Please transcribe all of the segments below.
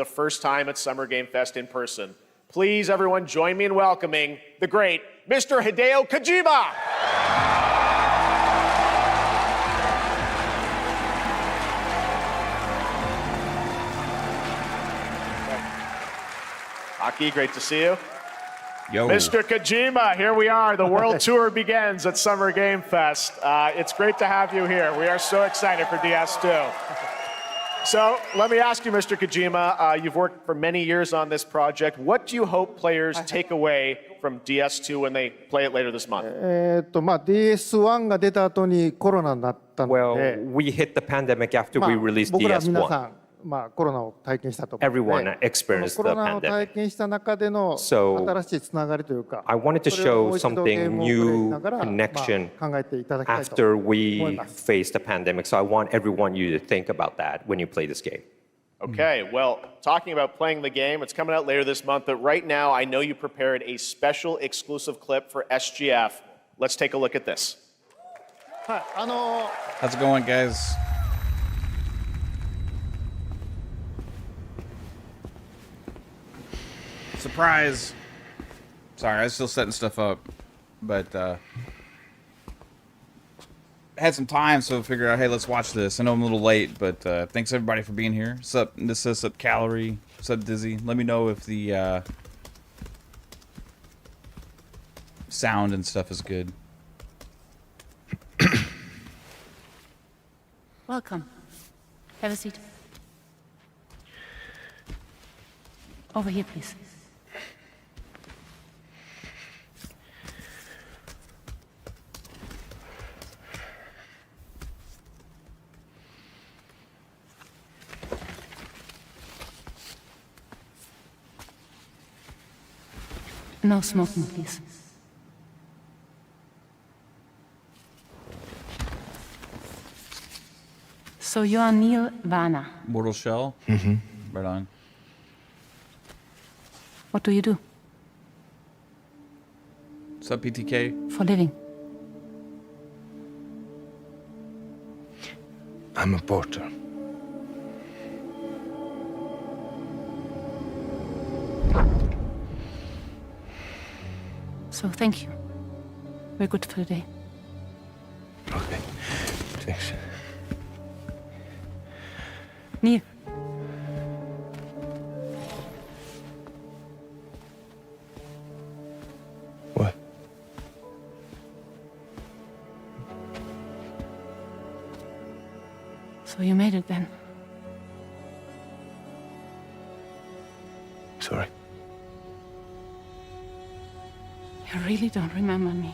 the first time at Summer Game Fest in person. Please, everyone, join me in welcoming the great Mr. Hideo Kojima. Aki, great to see you. Yo. Mr. Kojima, here we are. The world tour begins at Summer Game Fest. It's great to have you here. We are so excited for DS2. So let me ask you, Mr. Kojima, you've worked for many years on this project. What do you hope players take away from DS2 when they play it later this month? DS1 が出た後にコロナになったので、Well, we hit the pandemic after we released 僕ら皆さ DS1. ん、コロナを体験したと思うの Everyone で、 experienced コロ the ナを体 pandemic. 験した中での So, 新しいつながりというか、 I wanted to それをも show う一度ゲー something ムをプレイし new ながら、connection 考えていただきたいと after 思い we ます。 faced the pandemic. So I want everyone you to think about that when you play this game. Okay, well, talking about playing the game, it's coming out later this month, but right now I know you prepared a special exclusive clip for SGF. Let's take a look at this. はい、How's it going, guys? Surprise! Sorry, I was still setting stuff up, but had some time, so I figured out, hey, let's watch this. I know I'm a little late, but thanks everybody for being here. Sup, this is Sup Calorie, Sup Dizzy. Let me know if the sound and stuff is good. Welcome. Have a seat. Over here, please. No smoking, please. So you are Neil Varner. Mortal Shell? Mm-hmm. Right on. What do you do Sup, PTK? for living? I'm a porter. So thank you. We're good for the day. Okay, thanks. Neil. What? So you made it then. Sorry. You really don't remember me.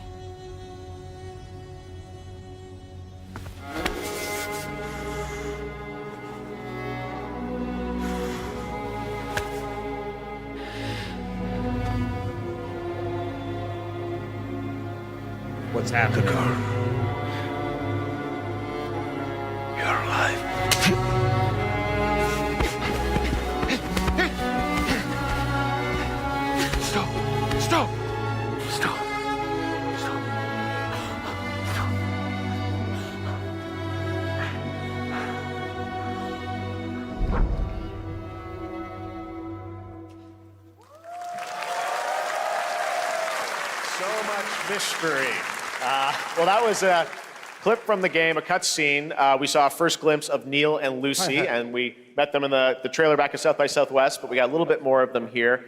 What's happening? The car. You're alive. Stop! Stop! Stop! Stop! Stop! So much mystery. Well, that was a clip from the game, a cutscene. We saw a first glimpse of Neil and Lucy, and we met them in the trailer back at South by Southwest, but we got a little bit more of them here.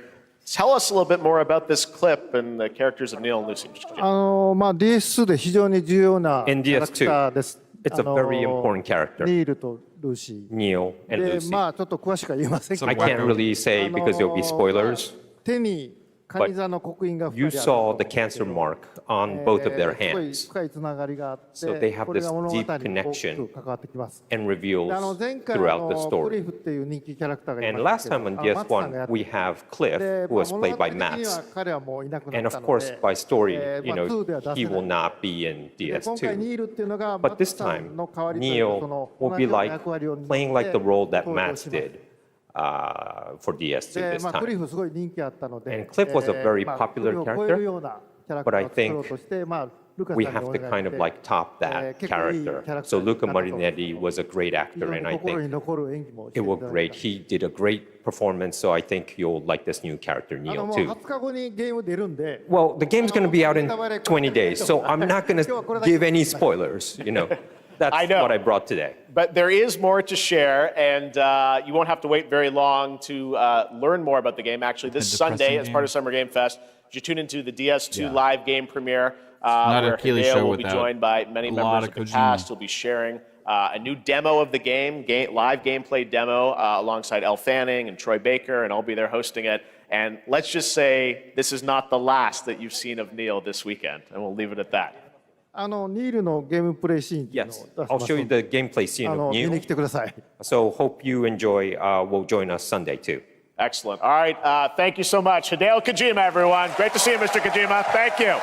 Tell us a little bit more about this clip and the characters of Neil and Lucy. DS2 で非常に重要なキ In ャラクターです。 It's a very important character. ニールとルーシー。 Neil and で、 Lucy. ちょっと詳しくは言えませんけど、 I can't really say because there'll be spoilers. 手にカニ座の刻印が You 2人あ saw る the cancer mark on both of their すごい hands 深いつながりがあって、 So they have これ this が物語に deep 大き connection く関わってきます。 and で reveals 前回 throughout the クリ story. フっていう人気キャラクターがい And ました last け time ど、 on マツさんがや DS1, って we have Cliff, で who was 物 played 語 by 的には Max. 彼はもういなくな And った of の course, で、 by story, you 2では know, 出 he せ will ない。 not be in で今回 DS2. ニールっていうのが But マ this ツさんの time, 代わりというか、そ Neil の will 同 be じような like 役割を担って playing like the role that 登場 Max します。 did for DS2 で、 this クリ time. フすごい人気あったので、 And Cliff was a very popular クリフを超える character, ようなキャラ but クタ I ーを作ろう think として、we have to kind of like top that character. So Luca Marinetti was a great actor, and I think it was great. He did a great performance, so I think you'll like this new character, も Neo, う too. 20日後にゲーム出るんで Well, the game's going to be out in 20 days, so I'm not going to give any spoilers, you know. That's I know. what I brought today. But there is more to share, and you won't have to wait very long to learn more about the game. Actually, this A Sunday, depressing as part of game. Summer Game Fest, you tune into the DS2 Yeah. live game premiere, not a where Keighley Hideo show will be without joined by many a members lot of of the Kojima. cast. He'll be sharing a new demo of the game, live gameplay demo, alongside Elle Fanning and Troy Baker, and I'll be there hosting it. And let's just say this is not the last that you've seen of Neil this weekend, and we'll leave it at that. ニールのゲームプレイシーンっていうのを Yes, 出しま I'll す show you ので the gameplay scene of 見に Neo. 来てください So hope you enjoy. Will join us Sunday too. Excellent. All right, thank you so much. Hideo Kojima, everyone. Great to see you, Mr. Kojima. Thank you.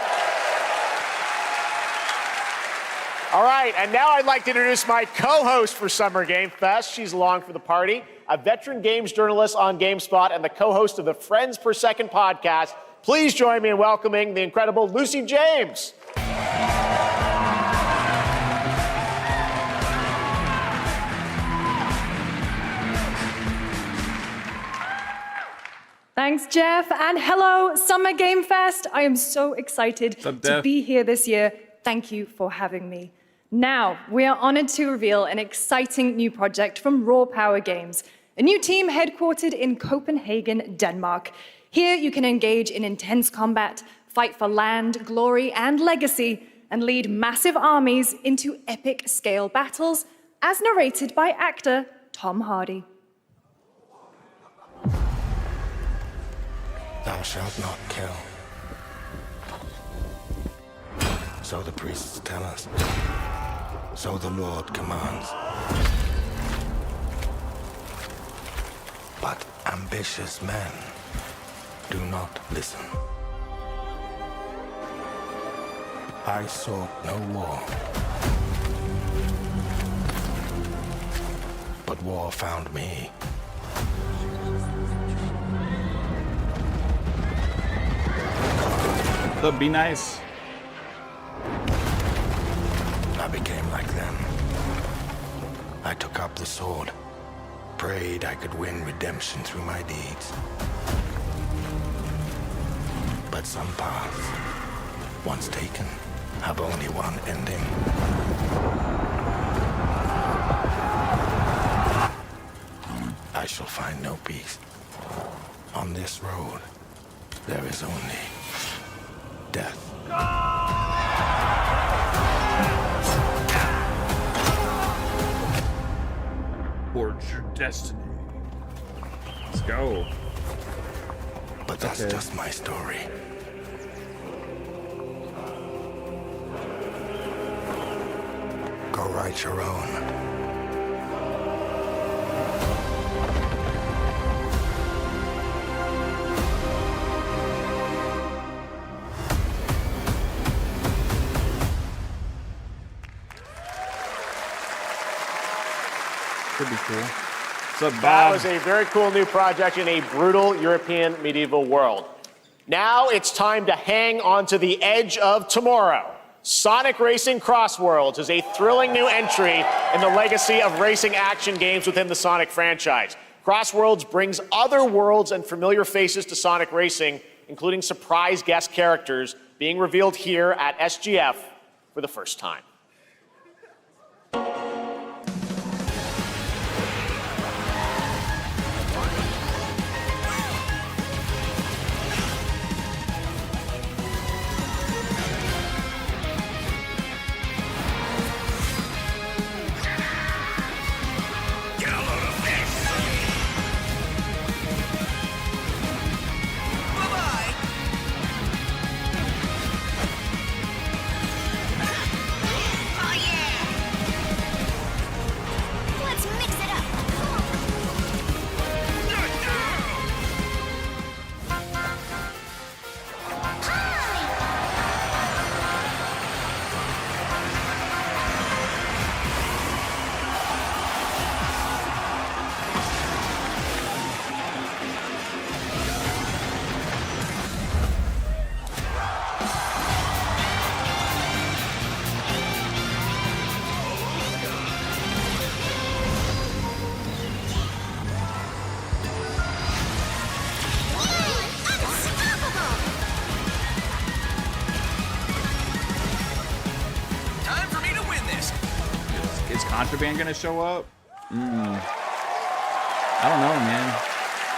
All right, and now I'd like to introduce my co-host for Summer Game Fest. She's along for the party, a veteran games journalist on GameSpot and the co-host of the Friends Per Second podcast. Please join me in welcoming the incredible Lucy James. Thanks, Jeff, and hello, Summer Game Fest. I am so excited up, to Jeff? be here this year. Thank you for having me. Now, we are honored to reveal an exciting new project from Raw Power Games, a new team headquartered in Copenhagen, Denmark. Here, you can engage in intense combat, fight for land, glory, and legacy, and lead massive armies into epic scale battles, as narrated by actor Tom Hardy. Thou shalt not kill. So the priests tell us. So the Lord commands. But ambitious men do not listen. I sought no war. But war found me. So be nice. I became like them. I took up the sword, prayed I could win redemption through my deeds. But some paths, once taken, have only one ending. I shall find no peace. On this road, there is only death. Forge your destiny. Let's go. But that's just my story. Go write your own. Could be cool. What's up, That Bob? was a very cool new project in a brutal European medieval world. Now it's time to hang on to the edge of tomorrow. Sonic Racing Crossworlds is a thrilling new entry in the legacy of racing action games within the Sonic franchise. Crossworlds brings other worlds and familiar faces to Sonic Racing, including surprise guest characters being revealed here at SGF for the first time. Contraband gonna show up? I don't know, man.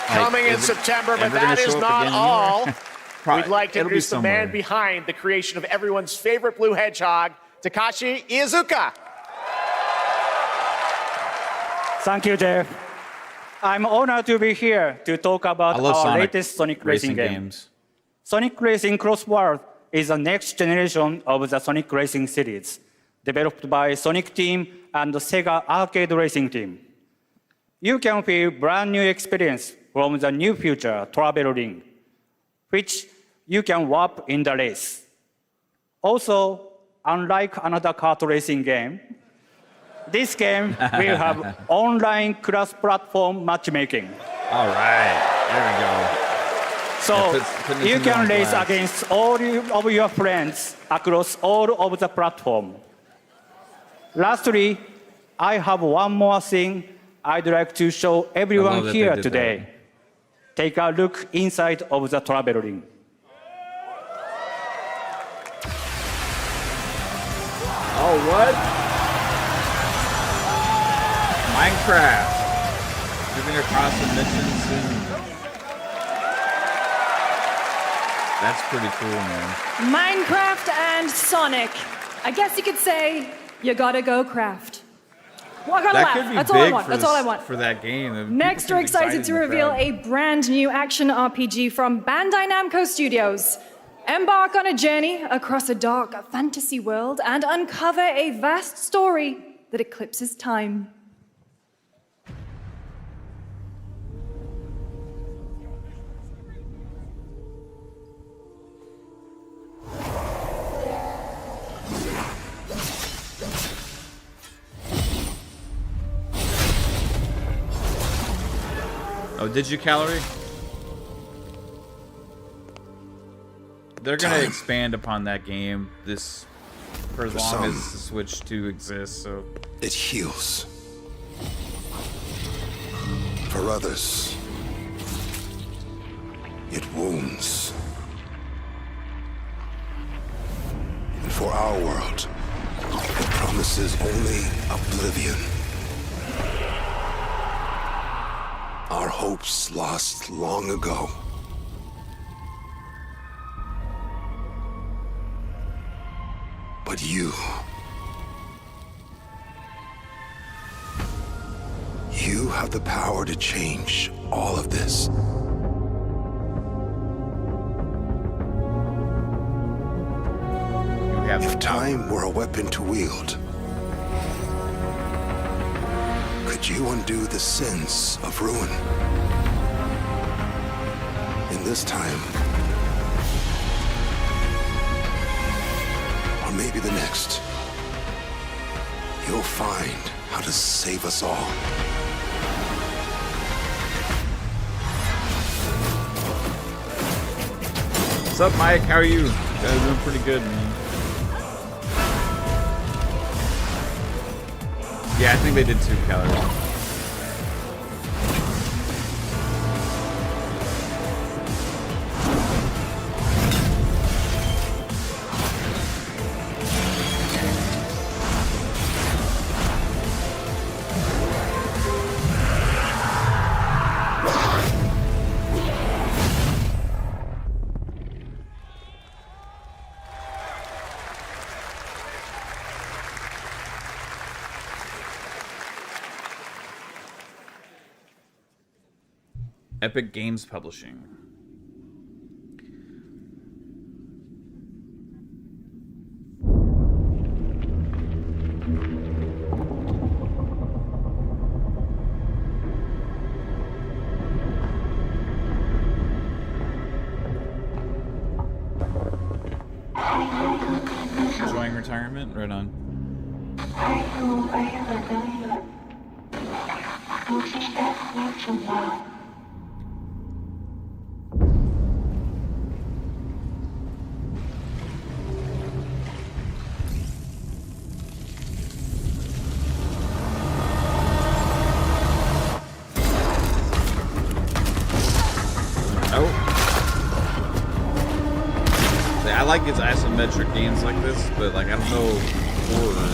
Coming in September, but that is not all. We'd like to It'll be introduce the man somewhere. behind the creation of everyone's favorite blue hedgehog, Takashi Iizuka. Thank you, Jeff. I'm honored to be here to talk about I love our Sonic latest Sonic racing game. games. Sonic Racing Crossworlds is the next generation of the Sonic Racing series, developed by Sonic Team and the Sega Arcade Racing Team. You can feel brand new experience from the new future travel ring, which you can warp in the race. Also, unlike another kart racing game, this game will have online cross-platform matchmaking. All right, there we go. So putting this you in can the race glass. against all of your friends across all of the platform. Lastly, I have one more thing I'd like to show I everyone love that they here did today. Take a look inside of the travel ring. Oh, what? Minecraft. Moving across dimensions and... That's pretty cool, man. Minecraft and Sonic. I guess you could say you gotta go craft. Well, I gotta That laugh. could be That's all I big want. for That's all I want. for that game. People Next, can we're be excited to in the reveal crowd. a brand new action RPG from Bandai Namco Studios. Embark on a journey across a dark fantasy world and uncover a vast story that eclipses time. Oh, did you, Calorie? They're gonna Time. expand upon that game this for as For long some. as the Switch 2 exists. So It heals. For others, it wounds. And for our world, it promises only oblivion. Our hopes lost long ago. But you have the power to change all of this. you have If the time were a weapon to wield, could you undo the sins of ruin? In this time, or maybe the next, you'll find how to save us all. What's up, Mike? How are you? You guys are doing pretty good, man. Yeah, I think they did 2 calories. Epic Games Publishing. Enjoying retirement? Right on. I like its isometric games like this, but like I don't know horror.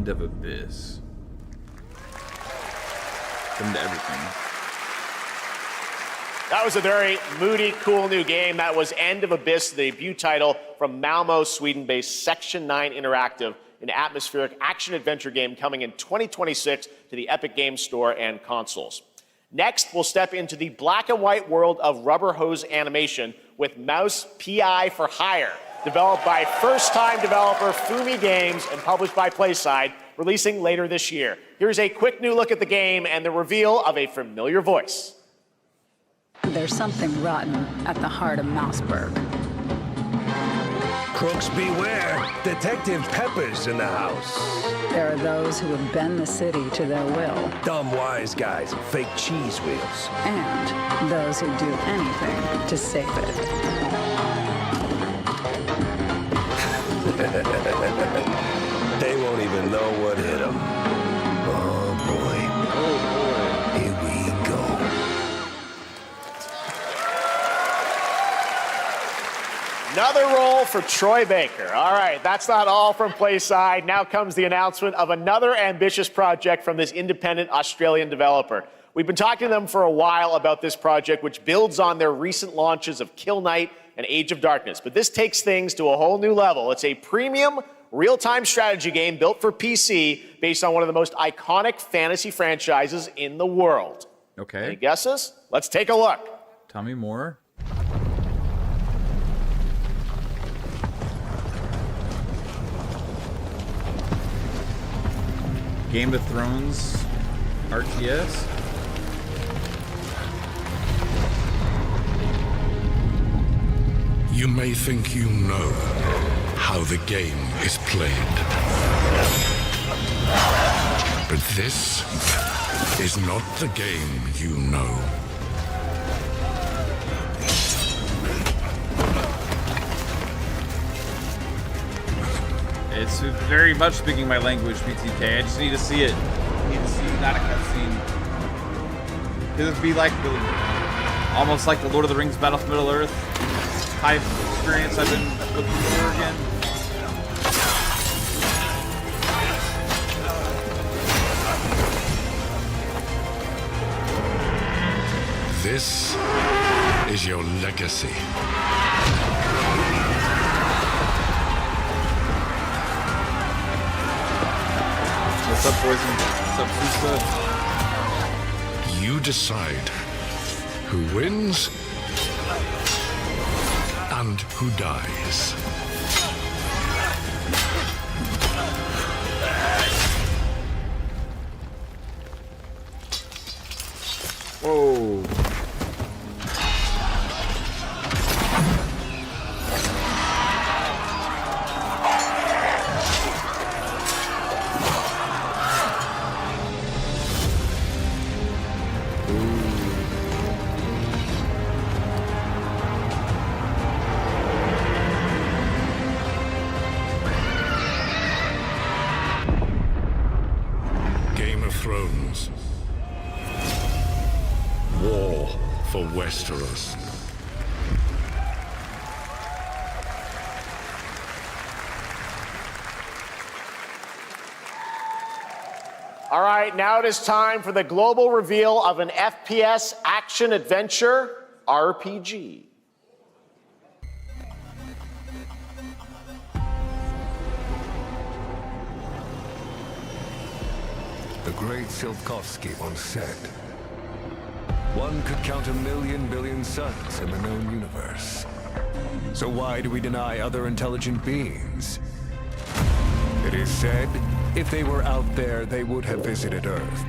End of Abyss. End to everything. That was a very moody, cool new game. That was End of Abyss, the debut title from Malmo, Sweden-based Section 9 Interactive, an atmospheric action-adventure game coming in 2026 to the Epic Games Store and consoles. Next, we'll step into the black and white world of rubber hose animation with Mouse PI for Hire, developed by first-time developer Fumi Games and published by PlaySide, releasing later this year. Here's a quick new look at the game and the reveal of a familiar voice. There's something rotten at the heart of Mouseburg. Crooks beware. Detective Pepper's in the house. There are those who would bend the city to their will. Dumb wise guys and fake cheese wheels. And those who do anything to save it. They won't even know what hit them. Oh boy. Here we go. Another role for Troy Baker. All right, that's not all from PlaySide. Now comes the announcement of another ambitious project from this independent Australian developer. We've been talking to them for a while about this project, which builds on their recent launches of Kill Knight and Age of Darkness. But this takes things to a whole new level. It's a premium, real-time strategy game built for PC based on one of the most iconic fantasy franchises in the world. Okay. Any guesses? Let's take a look. Tell me more. Game of Thrones RTS? You may think you know how the game is played. But this is not the game you know. It's very much speaking my language, BTK. I just need to see it. I need to see not a cutscene. Could it be like almost like the Lord of the Rings Battle for Middle-earth type experience I've been looking for again? This is your legacy. What's up, boys? What's up, Susa? You decide who wins and who dies. Whoa. Game of Thrones. War for Westeros. All right, now it is time for the global reveal of an FPS action-adventure RPG. The great Silkovsky once said, one could count 1,000,000 billion suns in the known universe. So why do we deny other intelligent beings? It is said, if they were out there, they would have visited Earth.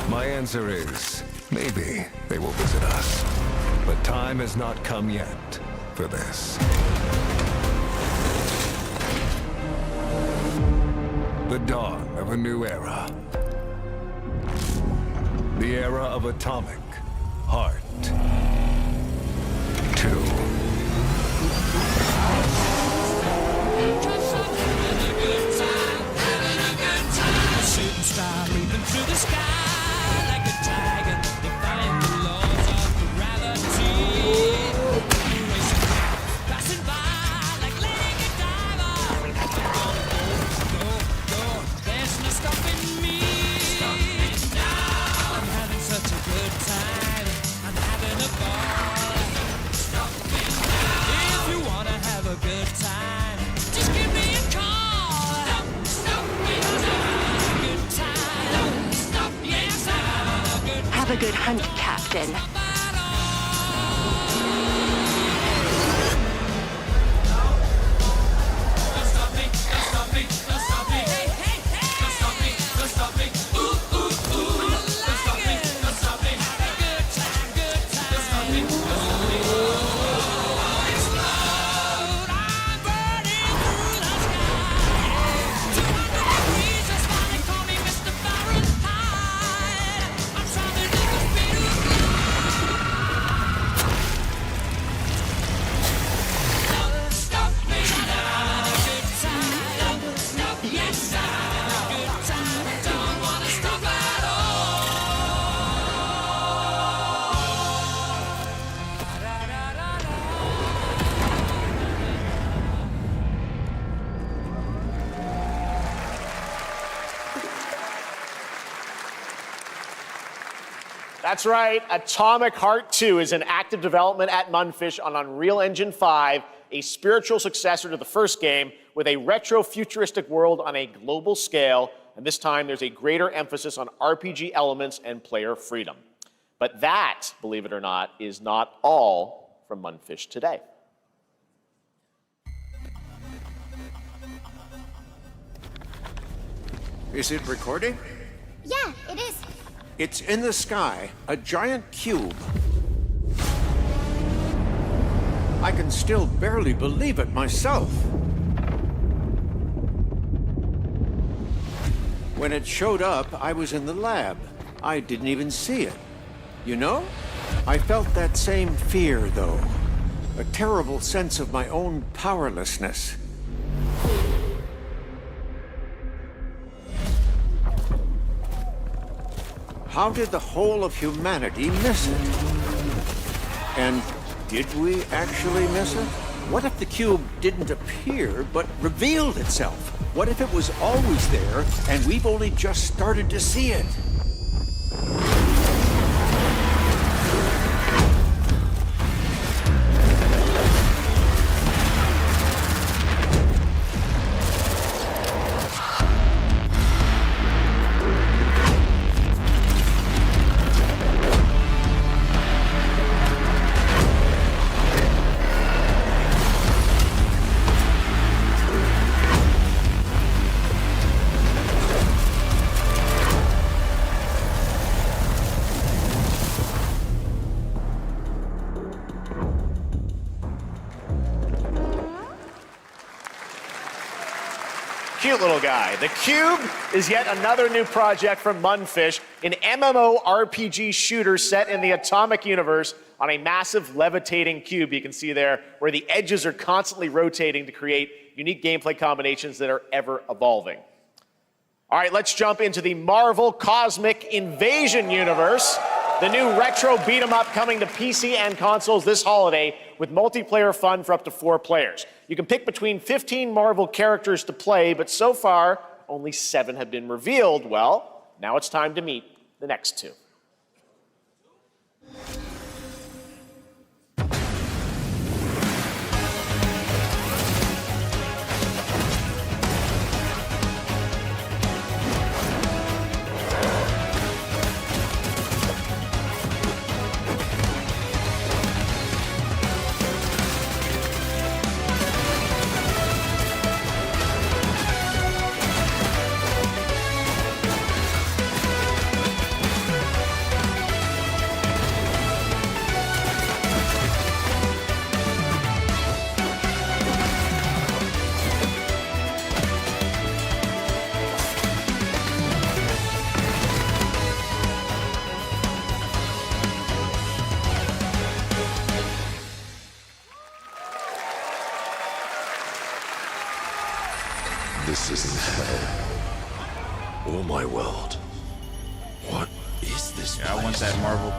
My answer is, maybe they will visit us. But time has not come yet for this. The dawn of a new era. The era of atomic heart. 2. Shooting star leaping through the sky like a tiger, defying the laws of gravity. hunt, Captain. That's right. Atomic Heart 2 is in active development at Munfish on Unreal Engine 5, a spiritual successor to the first game with a retro-futuristic world on a global scale, and this time there's a greater emphasis on RPG elements and player freedom. But that, believe it or not, is not all from Munfish today. Is it recording? Yeah, it is. It's in the sky, a giant cube. I can still barely believe it myself. When it showed up, I was in the lab. I didn't even see it. You know? I felt that same fear, though. A terrible sense of my own powerlessness. How did the whole of humanity miss it? And did we actually miss it? What if the cube didn't appear, but revealed itself? What if it was always there, and we've only just started to see it? Cute little guy. The Cube is yet another new project from Munfish, an MMORPG shooter set in the Atomic universe on a massive levitating cube you can see there, where the edges are constantly rotating to create unique gameplay combinations that are ever evolving. All right, let's jump into the Marvel Cosmic Invasion universe, the new retro beat-em-up coming to PC and consoles this holiday with multiplayer fun for up to 4 players. You can pick between 15 Marvel characters to play, but so far, only 7 have been revealed. Well, now it's time to meet the next 2. This isn't hell. Oh my world. What is this place? I want that Marvel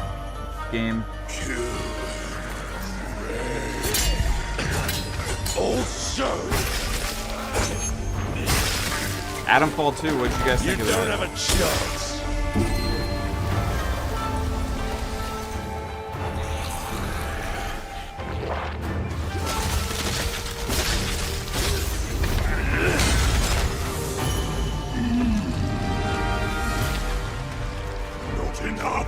game. Also, Adamfall 2, what'd you guys think of that? You don't have a chance. Not enough.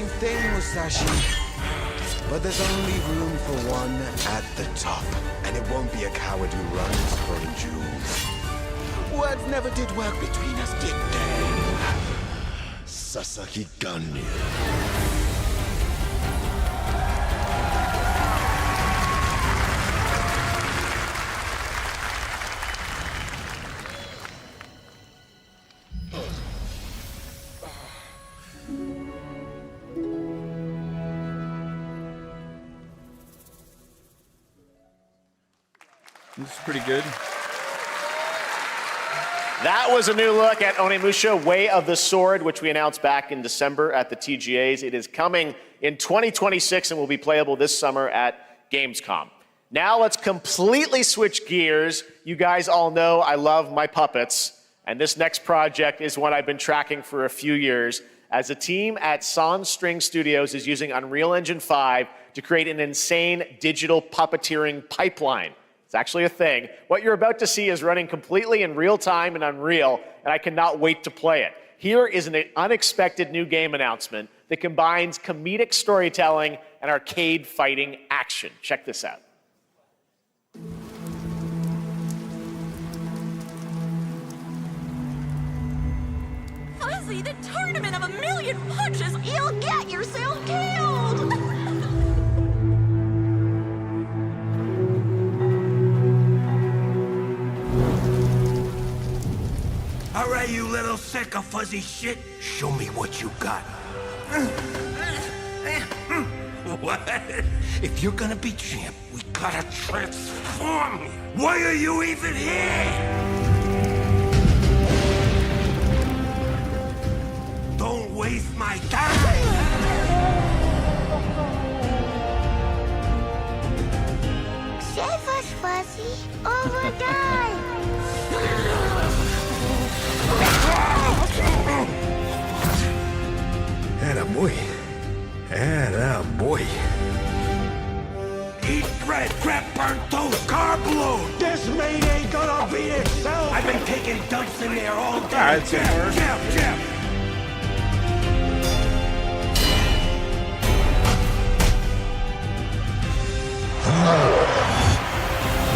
same thing, Musashi. But there's only room for one at the top. And it won't be a coward who runs for the jewels. Words never did work between us, did they? Sasaki Ganyu. This is pretty good. That was a new look at Oni Musha, Way of the Sword, which we announced back in December at the TGAs. It is coming in 2026 and will be playable this summer at Gamescom. Now let's completely switch gears. You guys all know I love my puppets, and this next project is one I've been tracking for a few years, as a team at Sans String Studios is using Unreal Engine 5 to create an insane digital puppeteering pipeline. It's actually a thing. What you're about to see is running completely in real time in Unreal, and I cannot wait to play it. Here is an unexpected new game announcement that combines comedic storytelling and arcade fighting action. Check this out. Fuzzy, the tournament of a million punches, you'll get yourself killed! All right, you little sack of fuzzy shit. Show me what you got. What? If you're gonna be champ, we gotta transform you. Why are you even here? Don't waste my time. Save us, Fuzzy, or we'll die! Attaboy. Attaboy. Eat bread, crap, burnt toast, carb load. This mate ain't gonna beat itself. I've been taking dumps in there all day. All right, Jab. This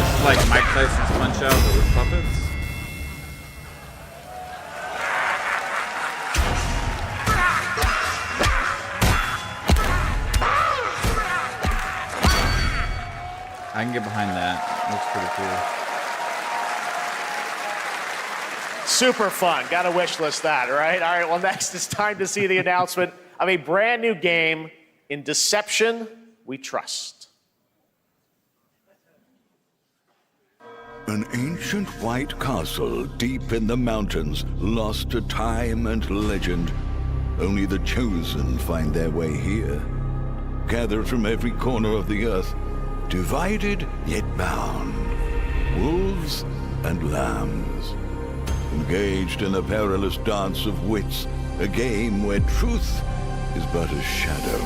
is like Mike Tyson's Punch-Out, but with puppets. I can get behind that. Looks pretty cool. Super fun. Got to wish list that, right? All right, well, next it's time to see the announcement of a brand new game, In Deception We Trust. An ancient white castle deep in the mountains, lost to time and legend. Only the chosen find their way here. Gathered from every corner of the earth, divided yet bound, wolves and lambs, engaged in a perilous dance of wits, a game where truth is but a shadow.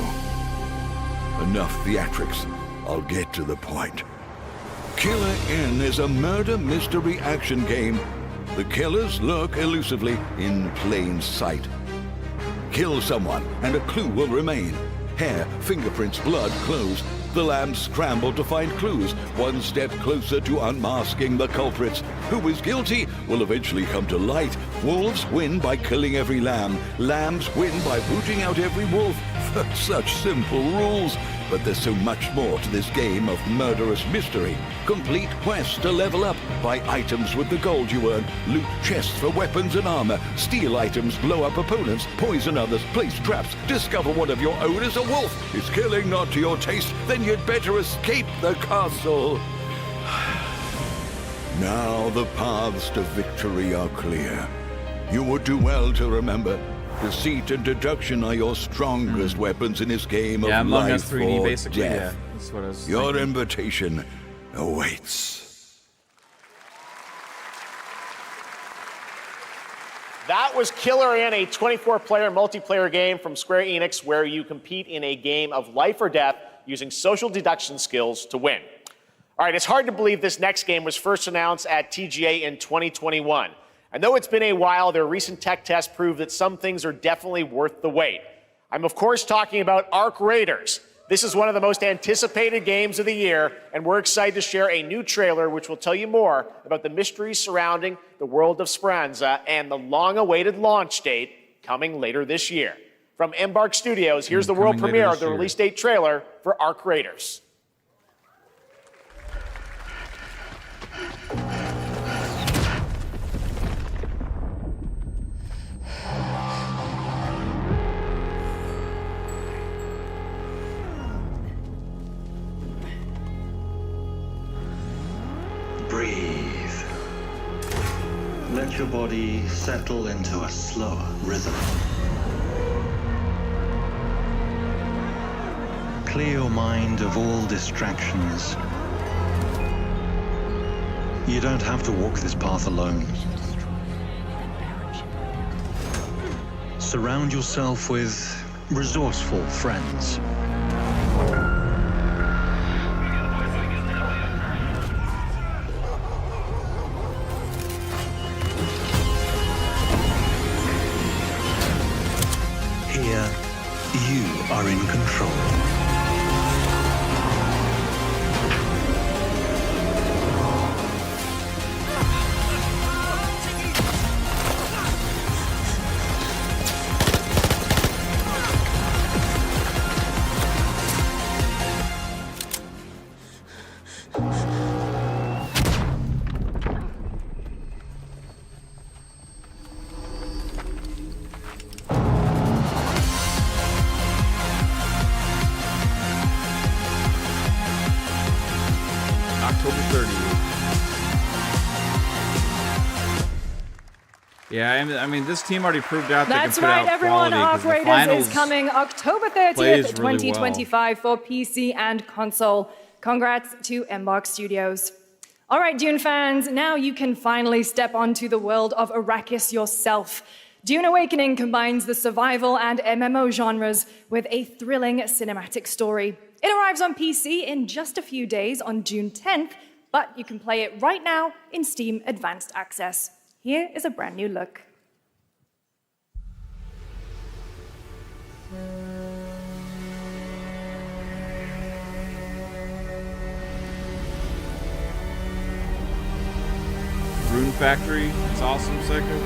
Enough theatrics, I'll get to the point. Killer Inn is a murder mystery action game. The killers lurk elusively in plain sight. Kill someone and a clue will remain. Hair, fingerprints, blood, clothes. The lambs scramble to find clues, one step closer to unmasking the culprits. Who is guilty will eventually come to light. Wolves win by killing every lamb. Lambs win by booting out every wolf. Such simple rules. But there's so much more to this game of murderous mystery. Complete quests to level up, buy items with the gold you earn, loot chests for weapons and armor, steal items, blow up opponents, poison others, place traps, discover one of your own is a wolf. Is killing not to your taste? Then you'd better escape the castle. Now the paths to victory are clear. You would do well to remember, deceit and deduction are your strongest weapons in this game of Among life Us 3D, or basically. death. Yeah, that's what I was Your thinking. invitation awaits. That was Killer Inn, a 24-player multiplayer game from Square Enix where you compete in a game of life or death using social deduction skills to win. All right, it's hard to believe this next game was first announced at TGA in 2021. And though it's been a while, their recent tech tests prove that some things are definitely worth the wait. I'm, of course, talking about Arc Raiders. This is one of the most anticipated games of the year, and we're excited to share a new trailer which will tell you more about the mysteries surrounding the world of Speranza and the long-awaited launch date coming later this year. From Embark Studios, here's the world premiere of the release date trailer for Arc Raiders. Breathe. Let your body settle into a slower rhythm. Clear your mind of all distractions. You don't have to walk this path alone. Surround yourself with resourceful friends. Here, you are in control. October 30th. Yeah, I mean, this team already proved out That's they can right, put out everyone. quality, 'cause Arc the Raiders finals is coming October 30th, plays really 2025 for PC and console. Congrats to Embark Studios. All right, Dune fans, now you can finally step onto the world of Arrakis yourself. Dune Awakening combines the survival and MMO genres with a thrilling cinematic story. It arrives on PC in just a few days on June 10th, but you can play it right now in Steam Advanced Access. Here is a brand new look. Rune Factory. It's awesome, Psycho.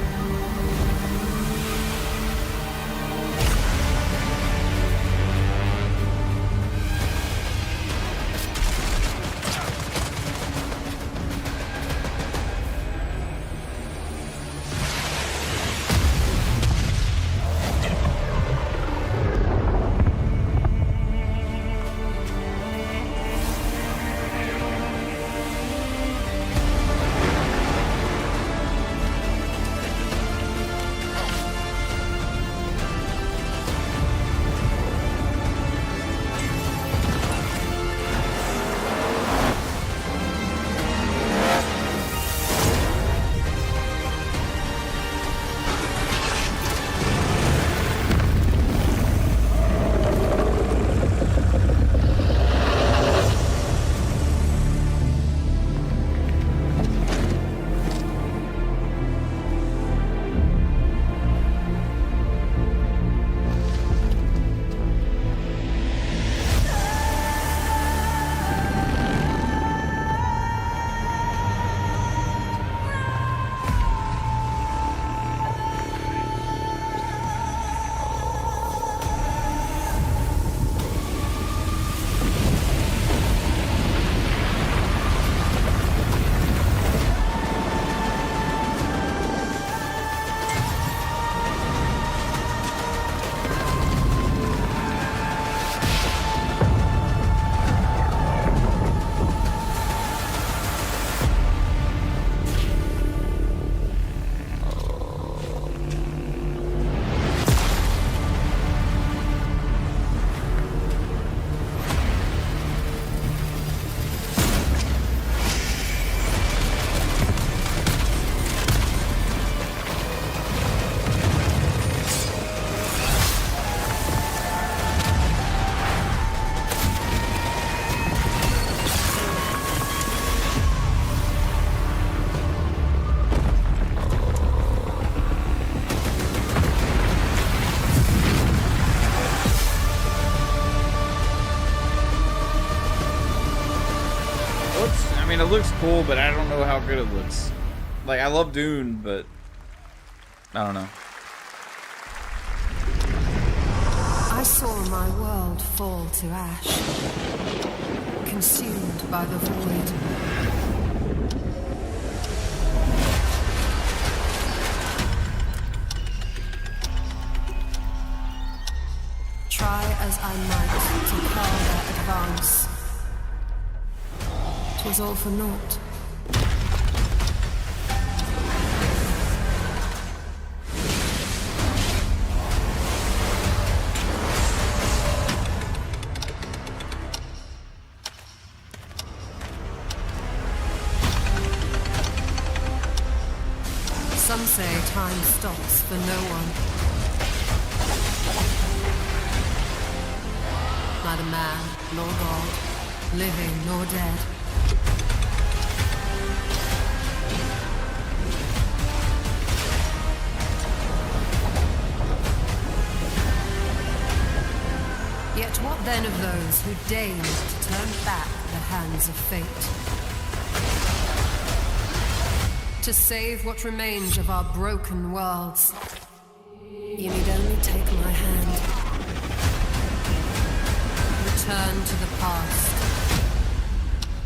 mean, it looks cool, but I don't know how good it looks. Like, I love Dune, but I don't know. I saw my world fall to ash, consumed by the void. Try as I might to quell their advance. 'Twas all for naught. Some say time stops for no one. Neither man nor God, living nor dead. Yet what then of those who deigned to turn back the hands of fate? To save what remains of our broken worlds, you need only take my hand. Return to the past,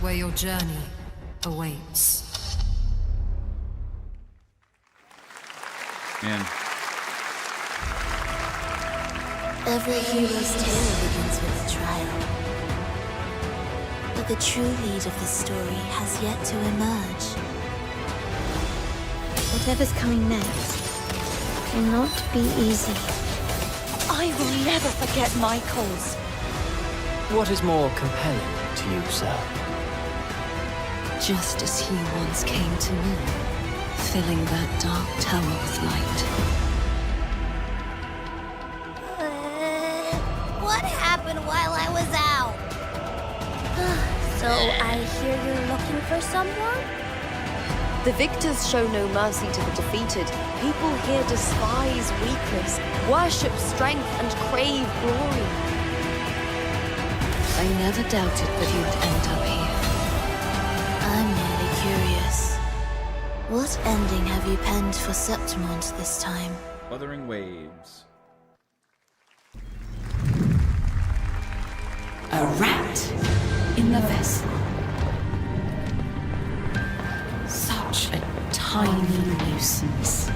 where your journey awaits. Man. Every hero's tale begins with a trial. But the true lead of the story has yet to emerge. Whatever's coming next will not be easy. I will never forget my cause. What is more compelling to you, sir? Just as he once came to me, filling that dark tower with light. What happened while I was out? So I hear you're looking for someone? The victors show no mercy to the defeated. People here despise weakness, worship strength, and crave glory. I never doubted that you'd end up here. I'm merely curious. What ending have you penned for Septimont this time? Wuthering Waves. A rat in the vessel. Such a tiny nuisance.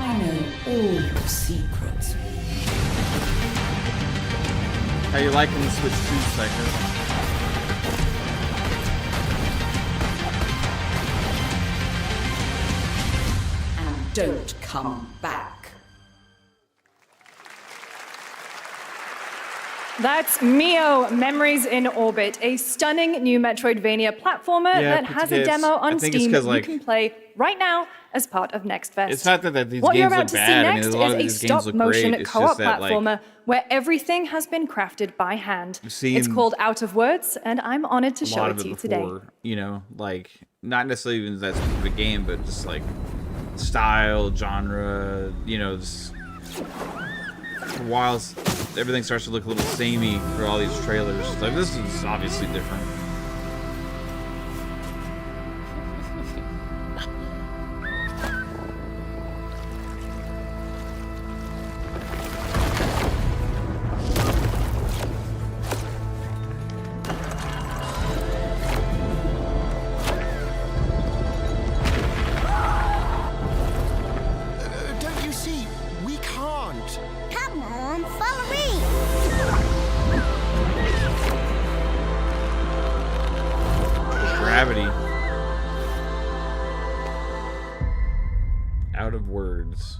I know all your secrets. How you liking the Switch 2, Psycho? And don't come back. That's Mio, Memories in Orbit, a stunning new Metroidvania platformer that has a demo on Steam that you can play right now as part of Next Fest. It's not that these what you're games about look to see bad. I mean, next a lot of is these a games look stop-motion great. It's co-op just that, like, platformer where everything has been crafted by hand. I've seen It's called Out of Words, and I'm honored to a show lot it of to you before, today. you know, like not necessarily even that specific game, but just like style, genre, you know, just for a while everything starts to look a little samey for all these trailers. Like this is obviously different. Don't you see? We can't. Come on, follow me! Gravity. Out of Words.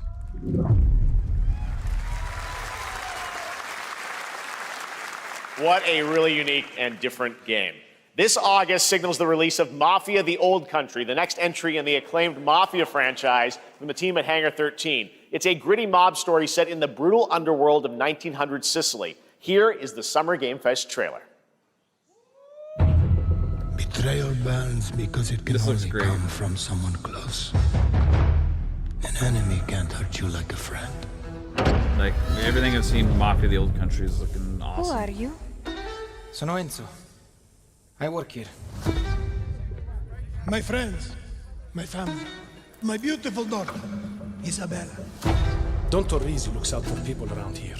What a really unique and different game. This August signals the release of Mafia the Old Country, the next entry in the acclaimed Mafia franchise from the team at Hangar 13. It's a gritty mob story set in the brutal underworld of 1900 Sicily. Here is the Summer Game Fest trailer. Betrayal burns because it can only come from someone close. An enemy can't hurt you like a friend. Like everything I've seen from Mafia the Old Country is looking awesome. Who are you? Sono Enzo. I work here. My friends, my family, my beautiful daughter, Isabella. Don Torrisi looks out for people around here.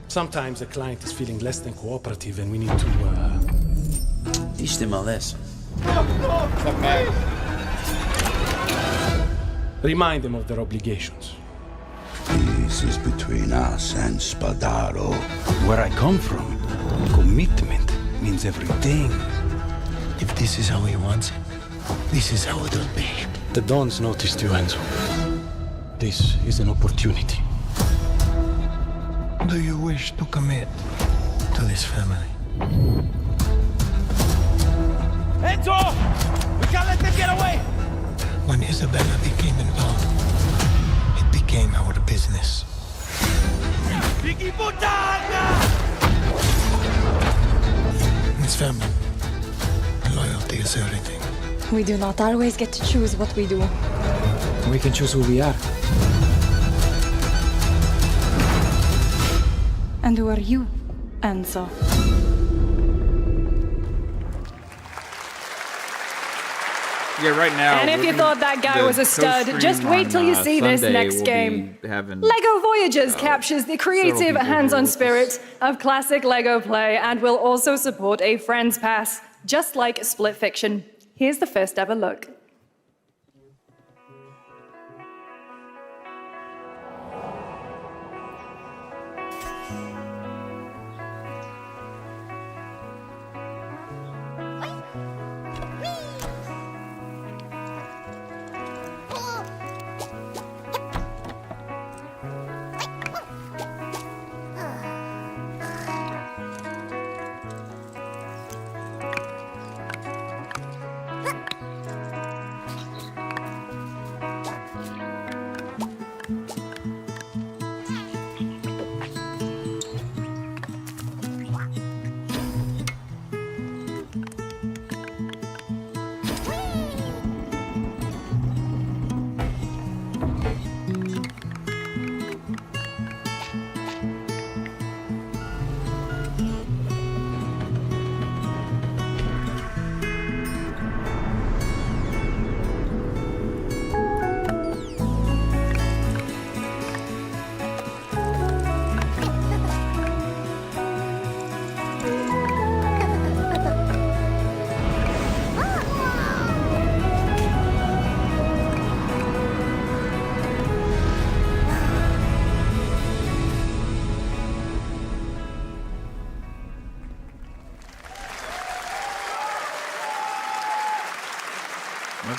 Sometimes the client is feeling less than cooperative and we need to, teach them a lesson. Remind them of their obligations. This is between us and Spadaro. Where I come from, commitment means everything. If this is how he wants it, this is how it'll be. The Dons noticed you, Enzo. This is an opportunity. Do you wish to commit to this family? Enzo! We can't let them get away! When Isabella became involved, it became our business. Vicky Puttana! This family, loyalty is everything. We do not always get to choose what we do. We can choose who we are. And who are you, Enzo? Yeah, right now. And if you thought that guy was a stud, just wait till you see this next game. LEGO Voyages captures the creative, hands-on spirit of classic LEGO play and will also support a Friends Pass, just like Split Fiction. Here's the first ever look.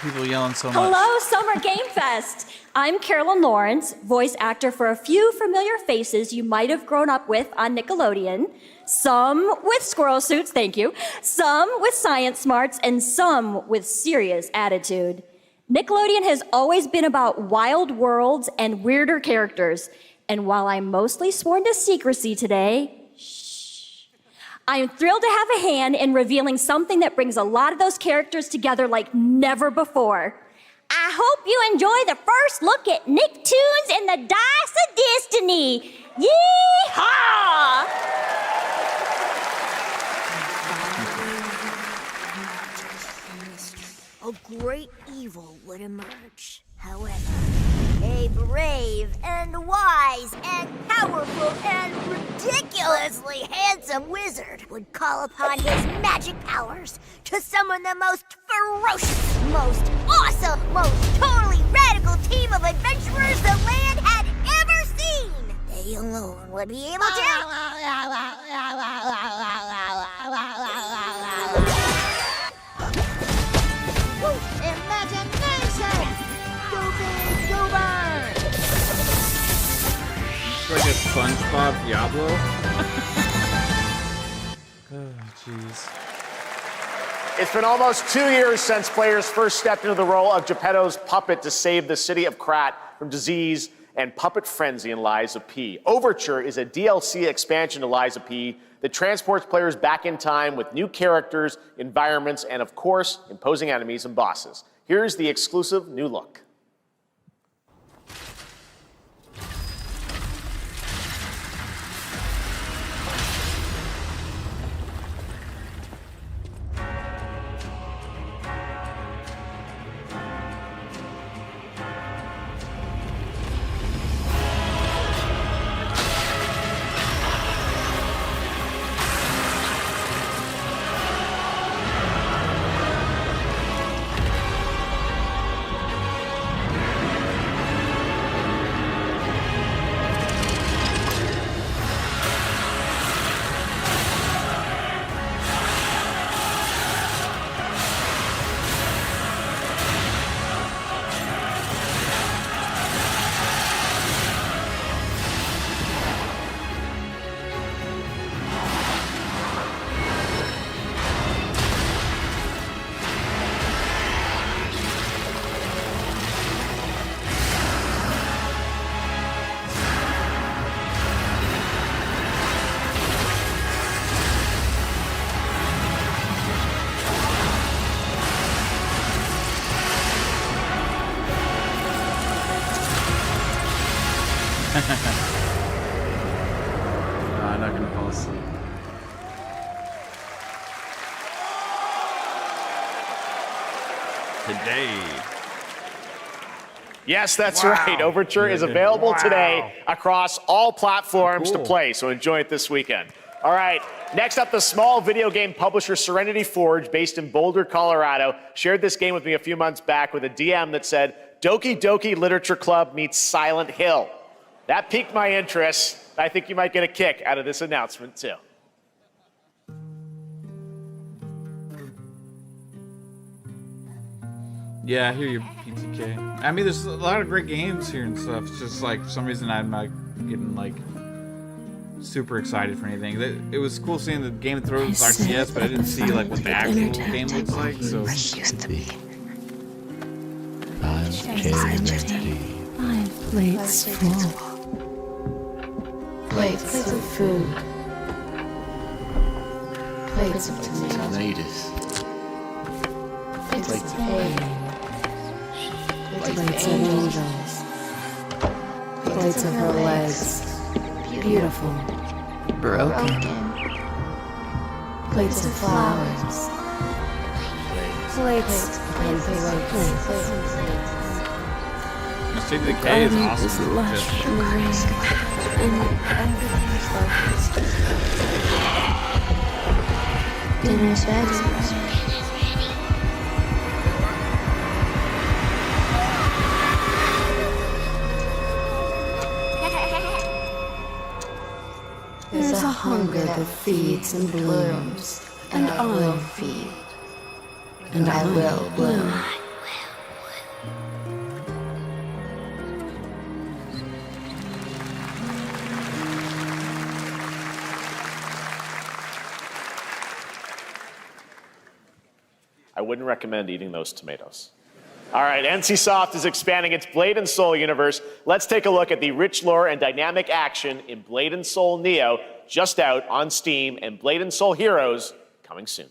People yelling so much. Hello, Summer Game Fest. I'm Carolyn Lawrence, voice actor for a few familiar faces you might have grown up with on Nickelodeon. Some with squirrel suits, thank you. Some with science smarts, and some with serious attitude. Nickelodeon has always been about wild worlds and weirder characters. And while I'm mostly sworn to secrecy today, I'm thrilled to have a hand in revealing something that brings a lot of those characters together like never before. I hope you enjoy the first look at Nicktoons and the Dice of Destiny. Yee-haw! A great evil would emerge. However, a brave and wise and powerful and ridiculously handsome wizard would call upon his magic powers to summon the most ferocious, most awesome, most totally radical team of adventurers the land had ever seen. They alone would be able to... Imagination! It's like a SpongeBob Diablo. Oh, jeez. It's been almost 2 years since players first stepped into the role of Geppetto's puppet to save the city of Krat from disease and puppet frenzy in Lies of P. Overture is a DLC expansion to Lies of P that transports players back in time with new characters, environments, and of course, imposing enemies and bosses. Here's the exclusive new look. I'm not gonna fall asleep. Today. Yes, that's right. Overture is available today across all platforms to play, so enjoy it this weekend. All right, next up, the small video game publisher Serenity Forge, based in Boulder, Colorado, shared this game with me a few months back with a DM that said, Doki Doki Literature Club meets Silent Hill. That piqued my interest. I think you might get a kick out of this announcement, too. Yeah, I hear you, PTK. I mean, there's a lot of great games here and stuff. It's just like, for some reason, I'm not getting like super excited for anything. It was cool seeing the Game of Thrones RTS, but I didn't see like what the actual game looks like. So. Used to be. 5 plates full. Plates of food. Plates of tomatoes. Plates of hay. Plates of angels. Plates of her legs. Beautiful. Broken. Plates of flowers. Plates. State of Decay is awesome. Dinner's ready. There's a hunger that feeds and blooms, and I will feed, and I will bloom. I wouldn't recommend eating those tomatoes. All right, NCSoft is expanding its Blade and Soul universe. Let's take a look at the rich lore and dynamic action in Blade and Soul Neo, just out on Steam, and Blade and Soul Heroes coming soon.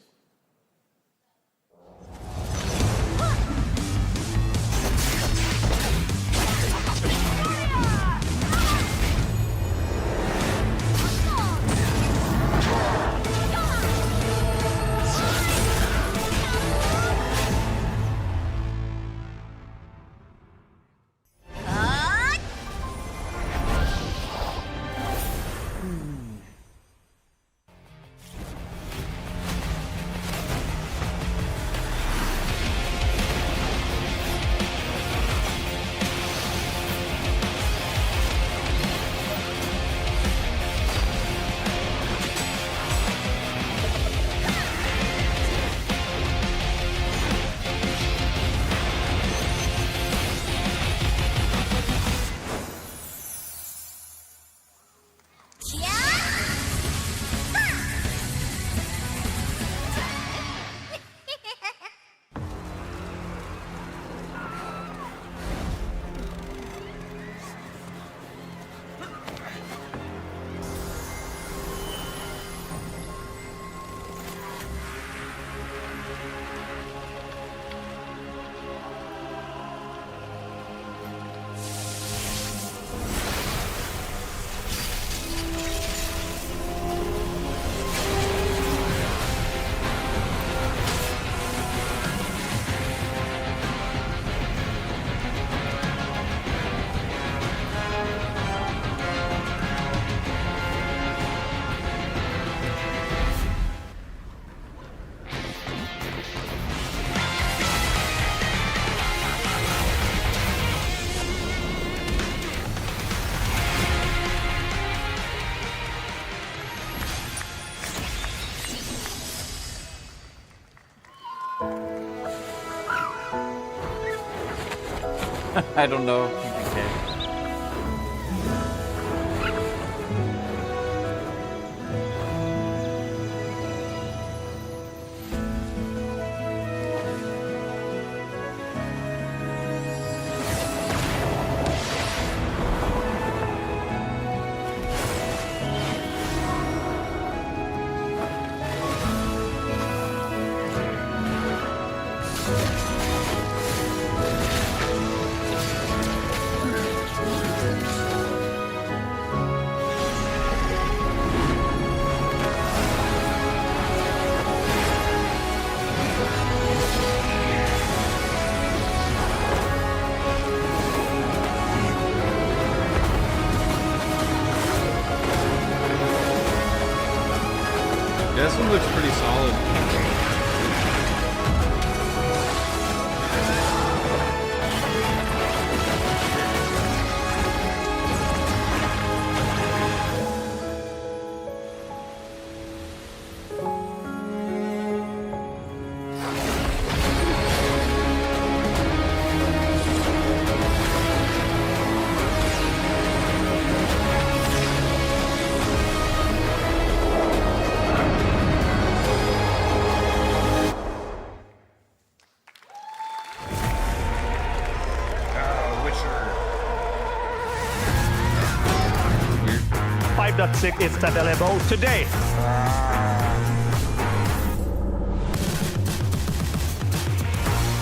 I don't know. Yeah, this one looks pretty solid. Is available today.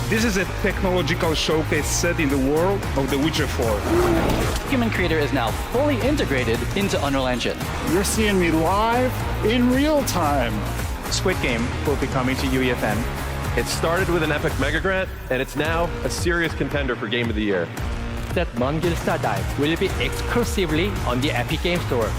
This is a technological showcase set in the world of The Witcher 4. Human Creator is now fully integrated into Unreal Engine. You're seeing me live in real time. Squid Game will be coming to UEFN. It started with an epic mega grant, and it's now a serious contender for Game of the Year. That Mongil Star Dive will be exclusively on the Epic Game Store.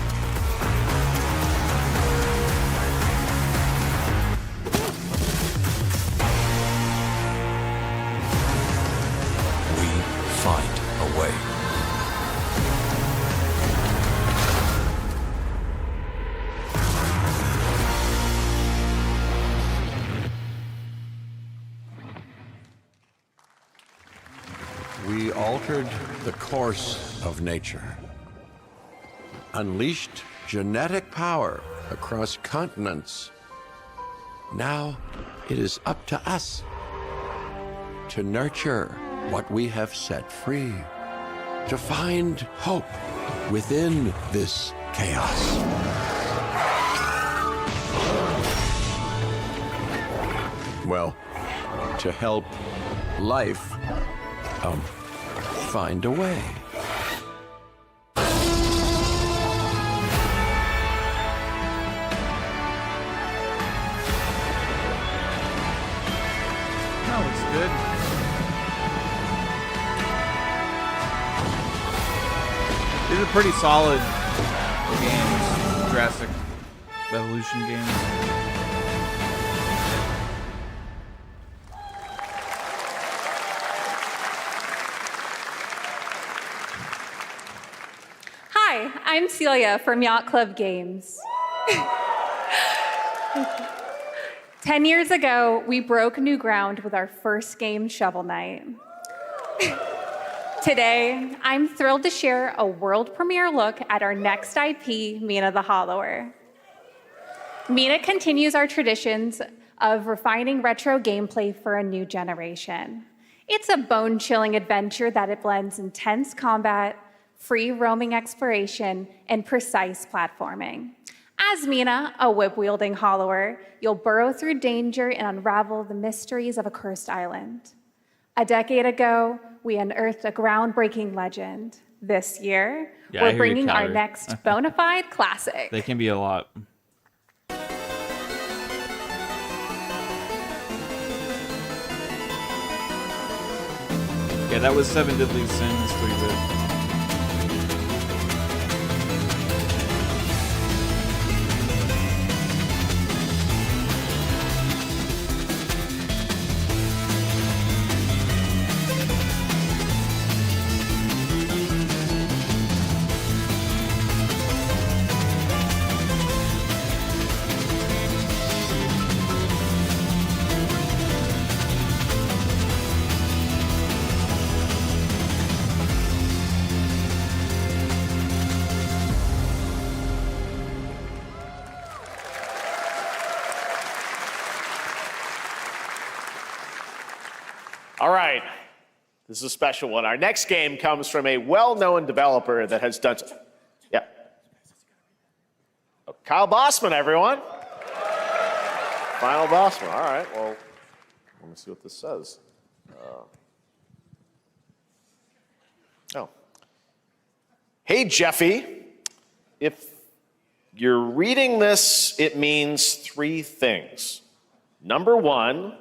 Find a way. We altered the course of nature, unleashed genetic power across continents. Now it is up to us to nurture what we have set free, to find hope within this chaos. Well, to help life find a way. That looks good. These are pretty solid games, Jurassic Evolution games. Hi, I'm Celia from Yacht Club Games. 10 years ago, we broke new ground with our first game, Shovel Knight. Today, I'm thrilled to share a world premiere look at our next IP, Mina the Hollower. Mina continues our traditions of refining retro gameplay for a new generation. It's a bone-chilling adventure that it blends intense combat, free roaming exploration, and precise platforming. As Mina, a whip-wielding hollower, you'll burrow through danger and unravel the mysteries of a cursed island. A decade ago, we unearthed a groundbreaking legend. This year, we're bringing our next bona fide classic. They can be a lot. Yeah, that was 7 Deadly Sins, pretty good. All right, this is a special one. Our next game comes from a well-known developer that has done, Kyle Bossman, everyone. Final Bossman, all right, well, let me see what this says. Hey, Jeffy, if you're reading this, it means 3 things. Number 1,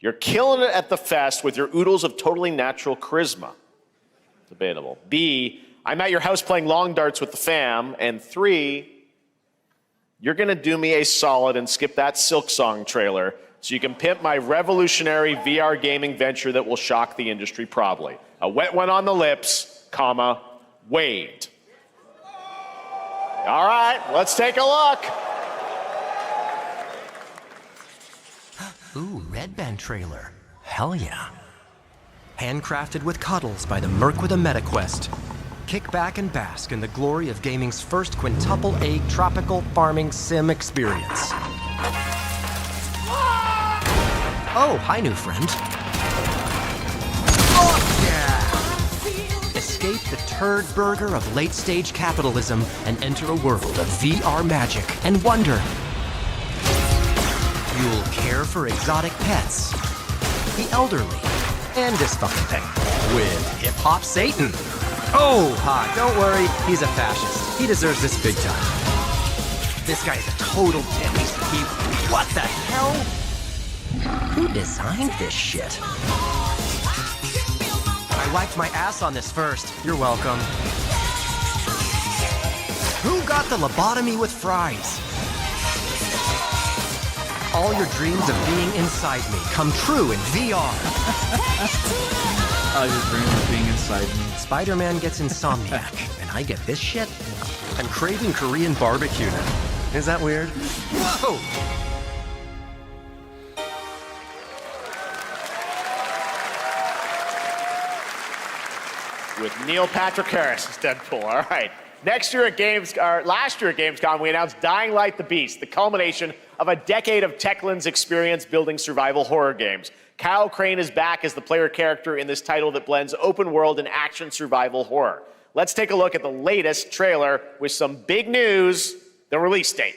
you're killing it at the fest with your oodles of totally natural charisma. Debatable. B, I'm at your house playing long darts with the fam. And 3, you're going to do me a solid and skip that Silk Song trailer so you can pimp my revolutionary VR gaming venture that will shock the industry probably. A wet one on the lips, comma, Wade. All right, let's take a look. Ooh, Red Band trailer. Hell yeah. Handcrafted with cuddles by the Merc with a MetaQuest. Kick back and bask in the glory of gaming's first quintuple A tropical farming sim experience. Oh, hi, new friend. Oh, yeah! Escape the turd burger of late-stage capitalism and enter a world of VR magic and wonder. You'll care for exotic pets, the elderly, and this fucking thing with hip-hop Satan. Oh, don't worry, he's a fascist. He deserves this big time. This guy's a total dick. What the hell? Who designed this shit? I wiped my ass on this first. You're welcome. Who got the lobotomy with fries? All your dreams of being inside me come true in VR. All your dreams of being inside me. Spider-Man gets insomniac, and I get this shit? I'm craving Korean barbecue now. Is that weird? Whoa! With Neil Patrick Harris as Deadpool. All right. Last year at Gamescom, we announced Dying Light the Beast, the culmination of a decade of Techland's experience building survival horror games. Kyle Crane is back as the player character in this title that blends open world and action survival horror. Let's take a look at the latest trailer with some big news, the release date.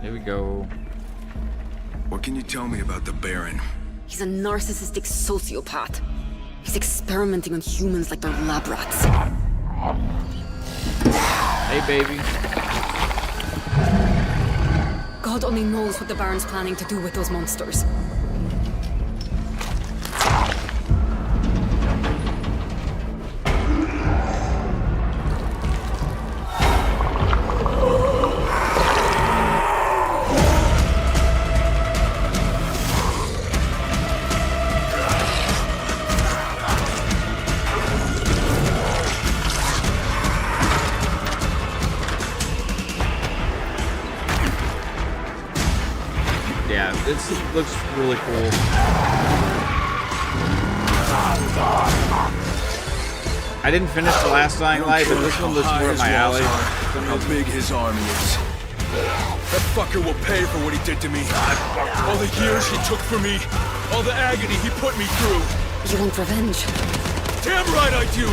Here we go. What can you tell me about the Baron? He's a narcissistic sociopath. He's experimenting on humans like they're lab rats. Hey, baby. God only knows what the Baron's planning to do with those monsters. This looks really cool. I didn't finish the last Dying Light, but this one looks more up my alley. How big his army is. That fucker will pay for what he did to me. All the years he took from me. All the agony he put me through. You want revenge? Damn right I do!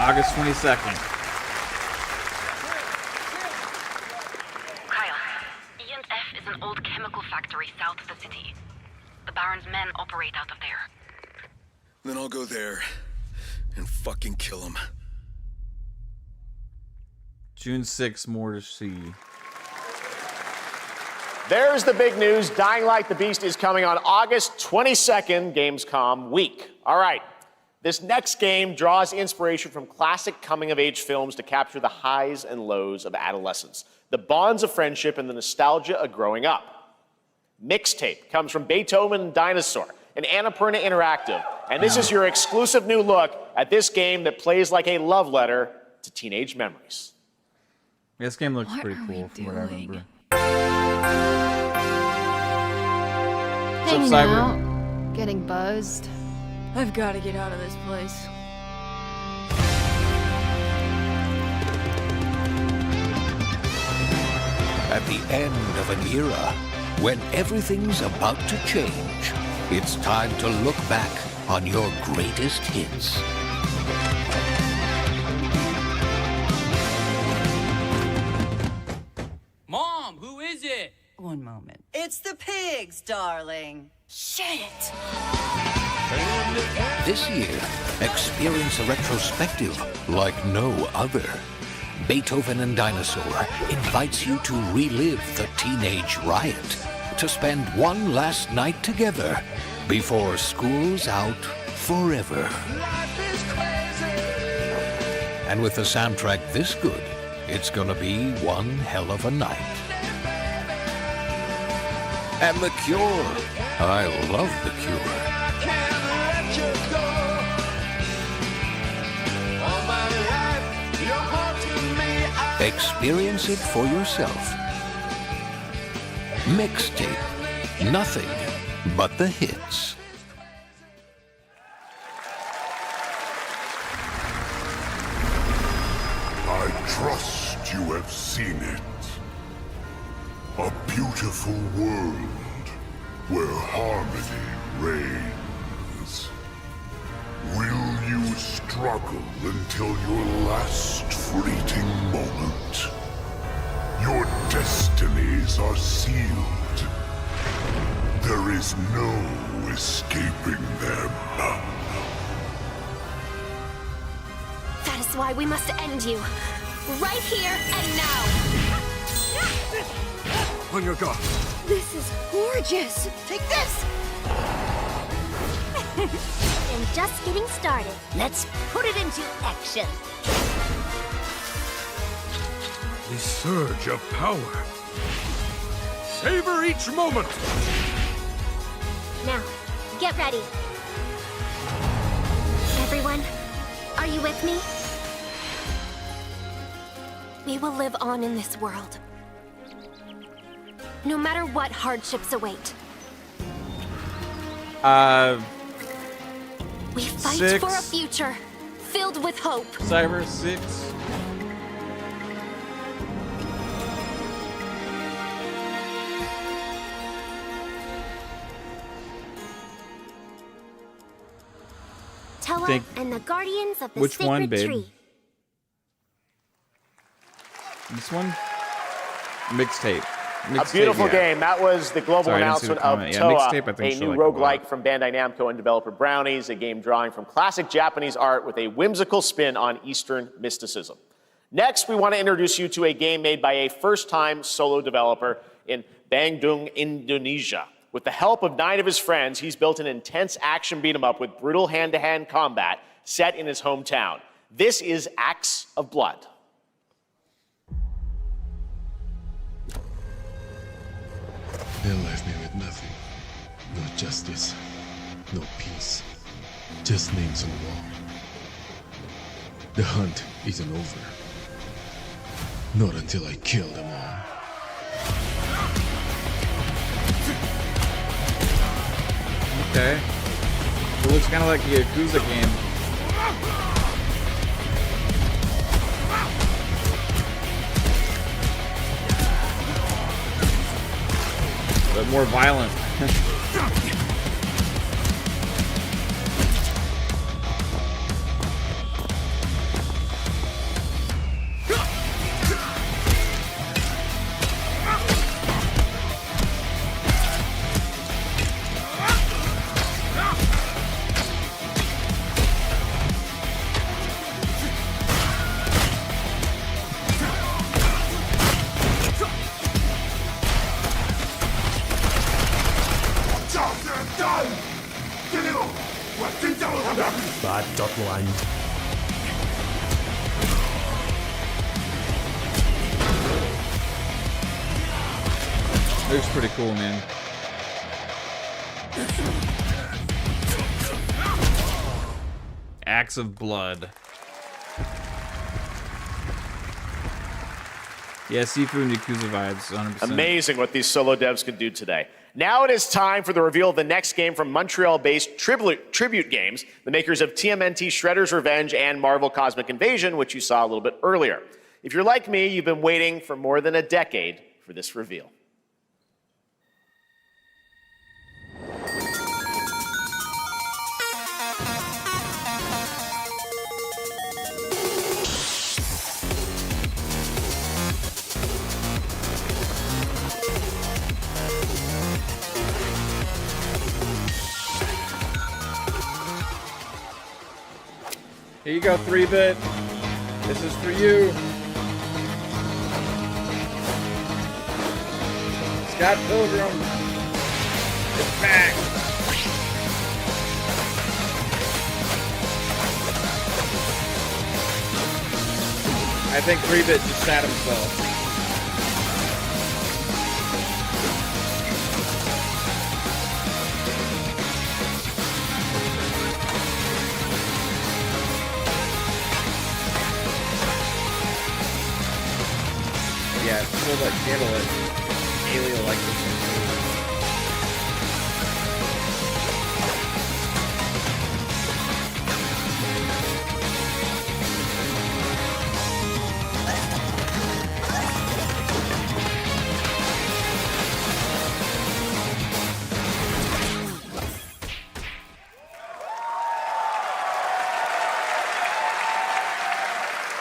August 22nd. Kyle, E&F is an old chemical factory south of the city. The Baron's men operate out of there. Then I'll go there and fucking kill him. June 6th, more to see. There's the big news. Dying Light the Beast is coming on August 22nd, Gamescom week. All right. This next game draws inspiration from classic coming-of-age films to capture the highs and lows of adolescence, the bonds of friendship, and the nostalgia of growing up. Mixtape comes from Beethoven and Dinosaur, an Annapurna Interactive, and this is your exclusive new look at this game that plays like a love letter to teenage memories. This game looks pretty cool from what I remember. Hanging out, getting buzzed. I've got to get out of this place. At the end of an era, when everything's about to change, it's time to look back on your greatest hits. one moment. It's the pigs, darling. Shit! This year, experience a retrospective like no other. Beethoven and Dinosaur invites you to relive the teenage riot, to spend one last night together before school's out forever. And with a soundtrack this good, it's gonna be one hell of a night. And The Cure. I love The Cure. Experience it for yourself. Mixtape. Nothing but the hits. I trust you have seen it. A beautiful world where harmony reigns. Will you struggle until your last fleeting moment? Your destinies are sealed. There is no escaping them. That is why we must end you. Right here and now. On your guard. This is gorgeous. Take this! And just getting started. Let's put it into action. The surge of power. Savor each moment. Now, get ready. Everyone, are you with me? We will live on in this world. No matter what hardships await. We fight 6. for a future filled with hope. Cyber 6. Toa Think- and the guardians of the Which sacred one, babe? tree. This one? Mixtape. A beautiful game. That was the global Sorry, I didn't see the announcement of comment. Yeah, Toa, Mixtape, I think a she'll new like it a lot. roguelike from Bandai Namco and developer Brownies, a game drawing from classic Japanese art with a whimsical spin on Eastern mysticism. Next, we want to introduce you to a game made by a first-time solo developer in Bandung, Indonesia. With the help of 9 of his friends, he's built an intense action beat-em-up with brutal hand-to-hand combat set in his hometown. This is Acts of Blood. They left me with nothing. No justice, no peace. Just names on the wall. The hunt isn't over. Not until I kill them all. Okay. It looks kind of like a Yakuza game. But more violent. Bad Dotland. Looks pretty cool, man. Acts of Blood. Yeah, Sifu and Yakuza vibes, 100%. Amazing what these solo devs can do today. Now it is time for the reveal of the next game from Montreal-based Tribute Games, the makers of TMNT Shredder's Revenge and Marvel Cosmic Invasion, which you saw a little bit earlier. If you're like me, you've been waiting for more than a decade for this reveal. Here you go, 3-bit. This is for you. Scott Pilgrim is back. I think 3-bit just sat himself. Yeah, people that handle it, Alien like this one too.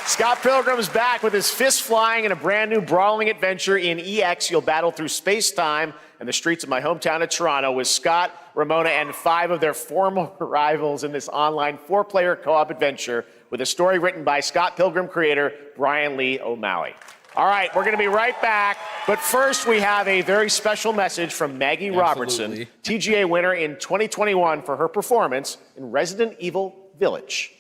Scott Pilgrim's back with his fist flying in a brand new brawling adventure in EX. You'll battle through space-time and the streets of my hometown of Toronto with Scott, Ramona, and 5 of their former rivals in this online 4-player co-op adventure with a story written by Scott Pilgrim creator Brian Lee O'Malley. All right, we're going to be right back, but first we have a very special message from Maggie Robertson, TGA winner in 2021 for her performance in Resident Evil Village.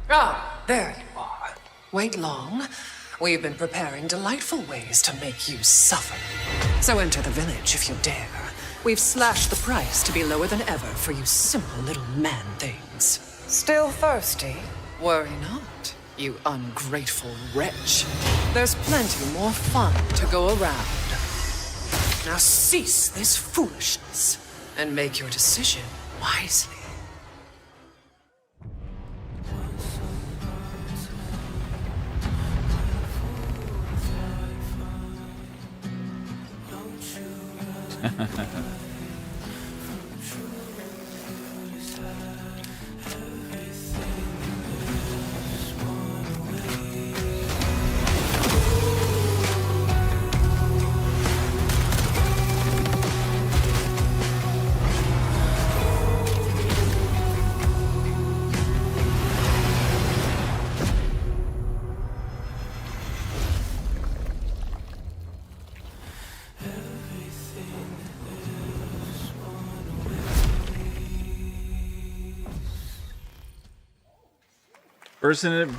Ah, there you are. Wait long. We've been preparing delightful ways to make you suffer. So enter the village if you dare. We've slashed the price to be lower than ever for you simple little man things. Still thirsty? Worry not, you ungrateful wretch. There's plenty more fun to go around. Now cease this foolishness and make your decision wisely.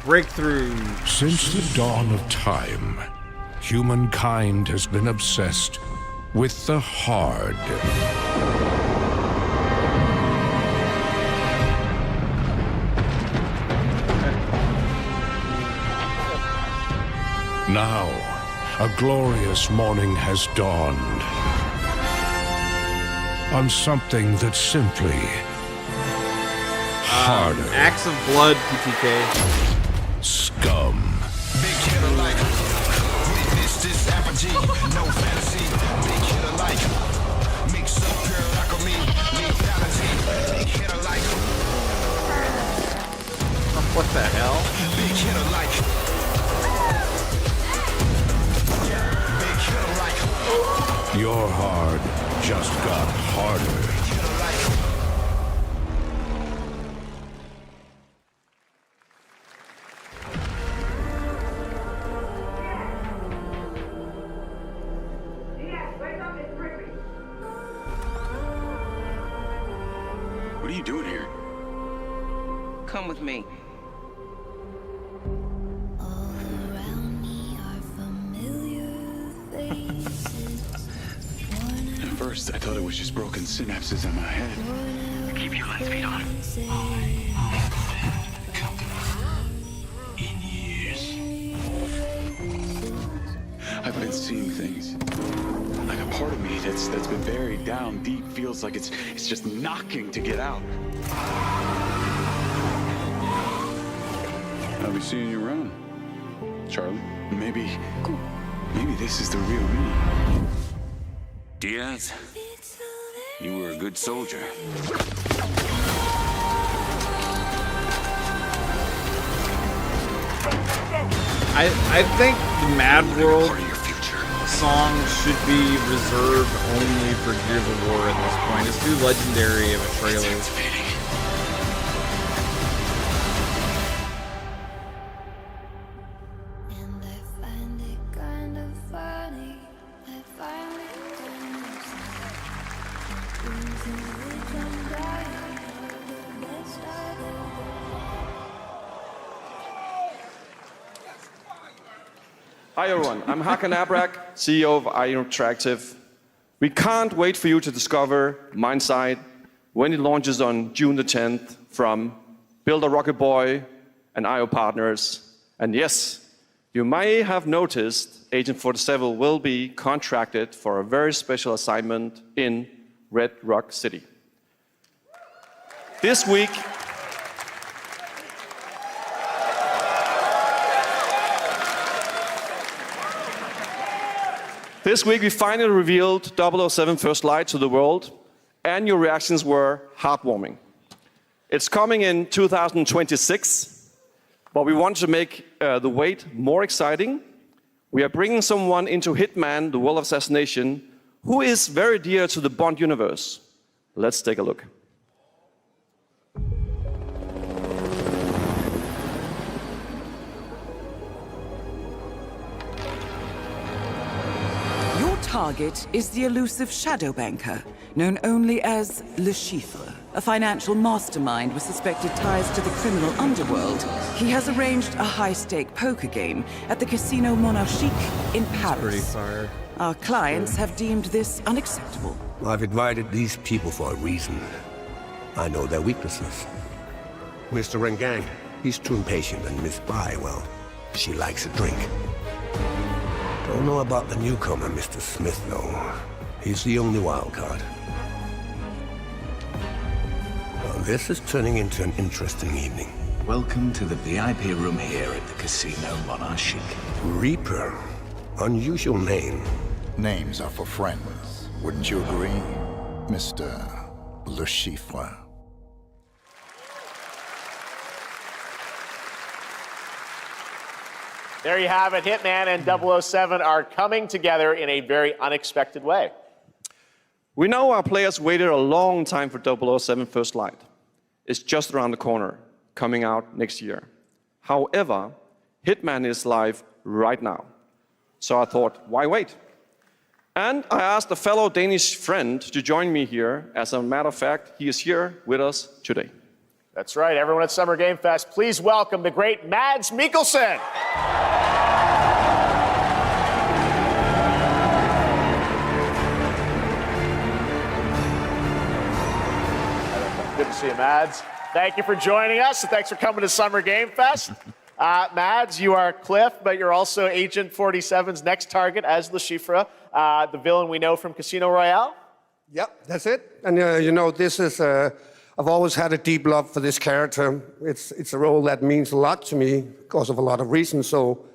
Breakthrough. Since the dawn of time, humankind has been obsessed with the hard. Now, a glorious morning has dawned on something that's simply harder. Acts of Blood, PTK. Scum. Big hitter like witness this apogee, no fantasy. Big hitter like mix up pure alchemy, lethality. Big hitter like what the hell? Big hitter like big hitter like Your hard just got harder. What are you doing here? Come with me. At first, I thought it was just broken synapses in my head. Keep your lens feet on. In years. I've been seeing things. Like a part of me that's been buried down deep feels like it's just knocking to get out. I'll be seeing you around, Charlie. Maybe this is the real me. Diaz, you were a good soldier. I think the Mad World song should be reserved only for Gears of War at this point. It's too legendary of a trailer. Hi everyone, I'm Hakan Abrak, CEO of IO Interactive. We can't wait for you to discover Mindside when it launches on June the 10th from Builder Rocket Boy and IO partners. And yes, you may have noticed Agent 47 will be contracted for a very special assignment in Red Rock City. This week, we finally revealed 007 First Light to the world, and your reactions were heartwarming. It's coming in 2026, but we want to make the wait more exciting. We are bringing someone into Hitman, the World of Assassination, who is very dear to the Bond universe. Let's take a look. Target is the elusive shadow banker, known only as Le Chiffre, a financial mastermind with suspected ties to the criminal underworld. He has arranged a high-stake poker game at the Casino Monarchique in Paris. Pretty fire. Our clients have deemed this unacceptable. I've invited these people for a reason. I know their weaknesses. Mr. Rengang, he's too impatient, and Miss Bai, well, she likes a drink. Don't know about the newcomer, Mr. Smith, though. He's the only wild card. Well, this is turning into an interesting evening. Welcome to the VIP room here at the Casino Monarchique. Reaper. Unusual name. Names are for friends. Wouldn't you agree, Mr. Le Chiffre? There you have it. Hitman and 007 are coming together in a very unexpected way. We know our players waited a long time for 007 First Light. It's just around the corner, coming out next year. However, Hitman is live right now. So I thought, why wait? And I asked a fellow Danish friend to join me here. As a matter of fact, he is here with us today. That's right, everyone at Summer Game Fest, please welcome the great Mads Mikkelsen. Good to see you, Mads. Thank you for joining us, and thanks for coming to Summer Game Fest. Mads, you are Cliff, but you're also Agent 47's next target as Le Chiffre, the villain we know from Casino Royale. Yep, that's it. And you know, this is... I've always had a deep love for this character. It's a role that means a lot to me because of a lot of reasons. So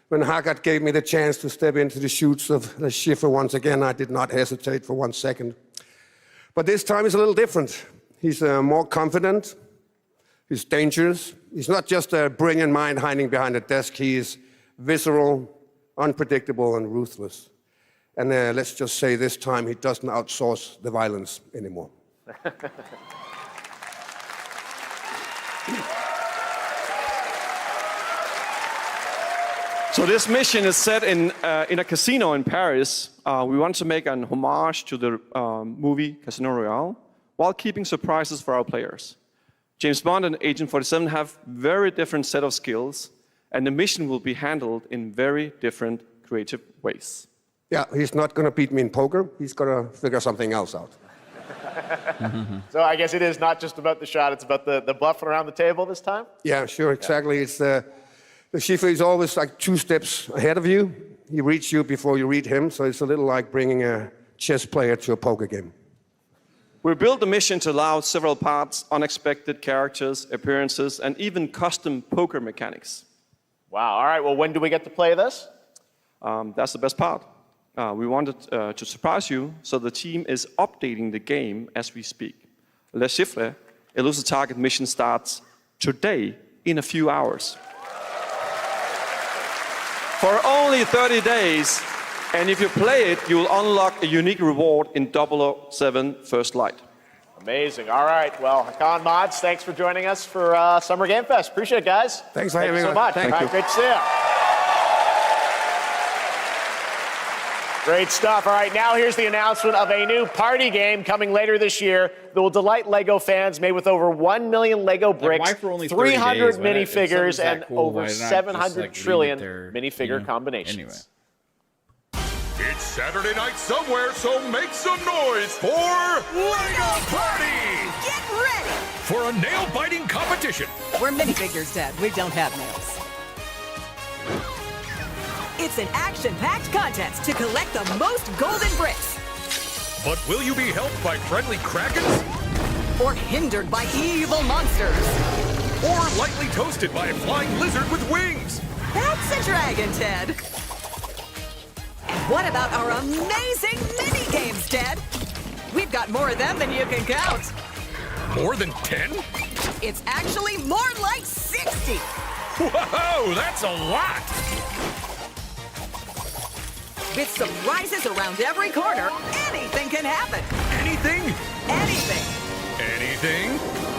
when Haggard gave me the chance to step into the shoes of the Chiffre once again, I did not hesitate for 1 second. But this time is a little different. He's more confident. He's dangerous. He's not just a brilliant mind hiding behind a desk. He is visceral, unpredictable, and ruthless. And let's just say this time he doesn't outsource the violence anymore. So this mission is set in a casino in Paris. We want to make an homage to the movie Casino Royale while keeping surprises for our players. James Bond and Agent 47 have very different set of skills, and the mission will be handled in very different creative ways. Yeah, he's not going to beat me in poker. He's going to figure something else out. So I guess it is not just about the shot, it's about the bluffing around the table this time? Yeah, sure, exactly. Yeah. It's the Chiffre is always like 2 steps ahead of you. He reads you before you read him, so it's a little like bringing a chess player to a poker game. We built the mission to allow several parts, unexpected characters, appearances, and even custom poker mechanics. Wow, all right, well, when do we get to play this? That's the best part. We wanted to surprise you, so the team is updating the game as we speak. Le Chiffre, Elusive Target mission starts today in a few hours. For only 30 days, and if you play it, you'll unlock a unique reward in 007 First Light. Amazing. All right. Well, Hakan, Mads, thanks for joining us for Summer Game Fest. Appreciate it, guys. Thanks for having me. Thank you so much. Thank you. Great to see you. Great stuff. All right, now here's the announcement of a new party game coming later this year that will delight LEGO fans, made with over 1 million LEGO bricks, 300 minifigures, and over 700 trillion minifigure combinations. Anyway. It's Saturday night somewhere, so make some noise for LEGO Party! Get ready! For a nail-biting competition. We're minifigures, Dad. We don't have nails. It's an action-packed contest to collect the most golden bricks. But will you be helped by friendly krakens? Or hindered by evil monsters. Or lightly toasted by a flying lizard with wings? That's a dragon, Ted. And what about our amazing mini-games, Ted? We've got more of them than you can count. More than 10? It's actually more like 60. Whoa, that's a lot! With surprises around every corner, anything can happen. Anything? Anything. Anything?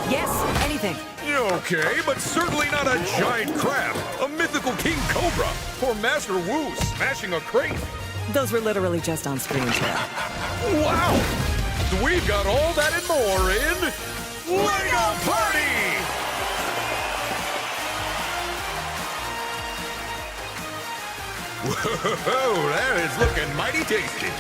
Yes, anything. Okay, but certainly not a giant crab, a mythical king cobra, or Master Wu smashing a crate. Those were literally just on screen, Ted. Wow! We've got all that and more in LEGO Party! Whoa, that is looking mighty tasty.